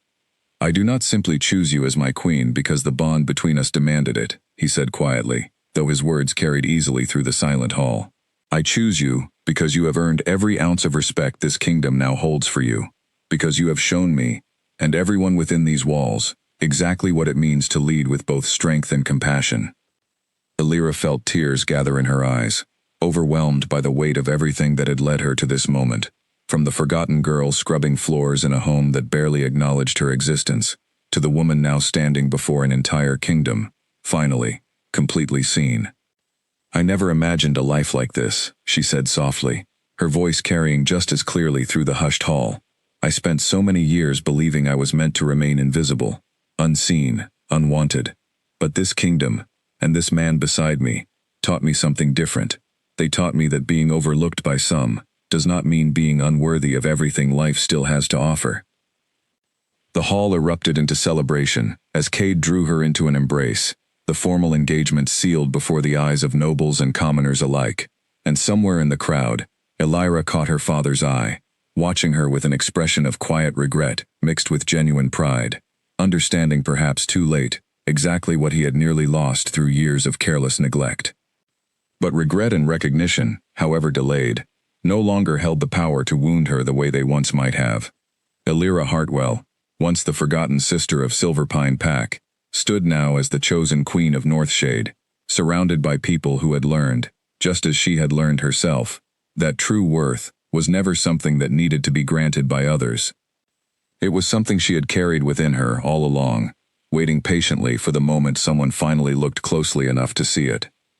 "I do not simply choose you as my queen because the bond between us demanded it," he said quietly, though his words carried easily through the silent hall. "I choose you because you have earned every ounce of respect this kingdom now holds for you, because you have shown me, and everyone within these walls, exactly what it means to lead with both strength and compassion." Alira felt tears gather in her eyes, overwhelmed by the weight of everything that had led her to this moment, from the forgotten girl scrubbing floors in a home that barely acknowledged her existence, to the woman now standing before an entire kingdom, finally, completely seen. "I never imagined a life like this," she said softly, her voice carrying just as clearly through the hushed hall. "I spent so many years believing I was meant to remain invisible, unseen, unwanted. But this kingdom, and this man beside me, taught me something different. They taught me that being overlooked by some does not mean being unworthy of everything life still has to offer." The hall erupted into celebration as Cade drew her into an embrace, the formal engagement sealed before the eyes of nobles and commoners alike, and somewhere in the crowd, Alira caught her father's eye, watching her with an expression of quiet regret mixed with genuine pride, understanding perhaps too late exactly what he had nearly lost through years of careless neglect. But regret and recognition, however delayed, no longer held the power to wound her the way they once might have. Alira Hartwell, once the forgotten sister of Silverpine Pack, stood now as the chosen queen of Northshade, surrounded by people who had learned, just as she had learned herself, that true worth was never something that needed to be granted by others. It was something she had carried within her all along, waiting patiently for the moment someone finally looked closely enough to see it.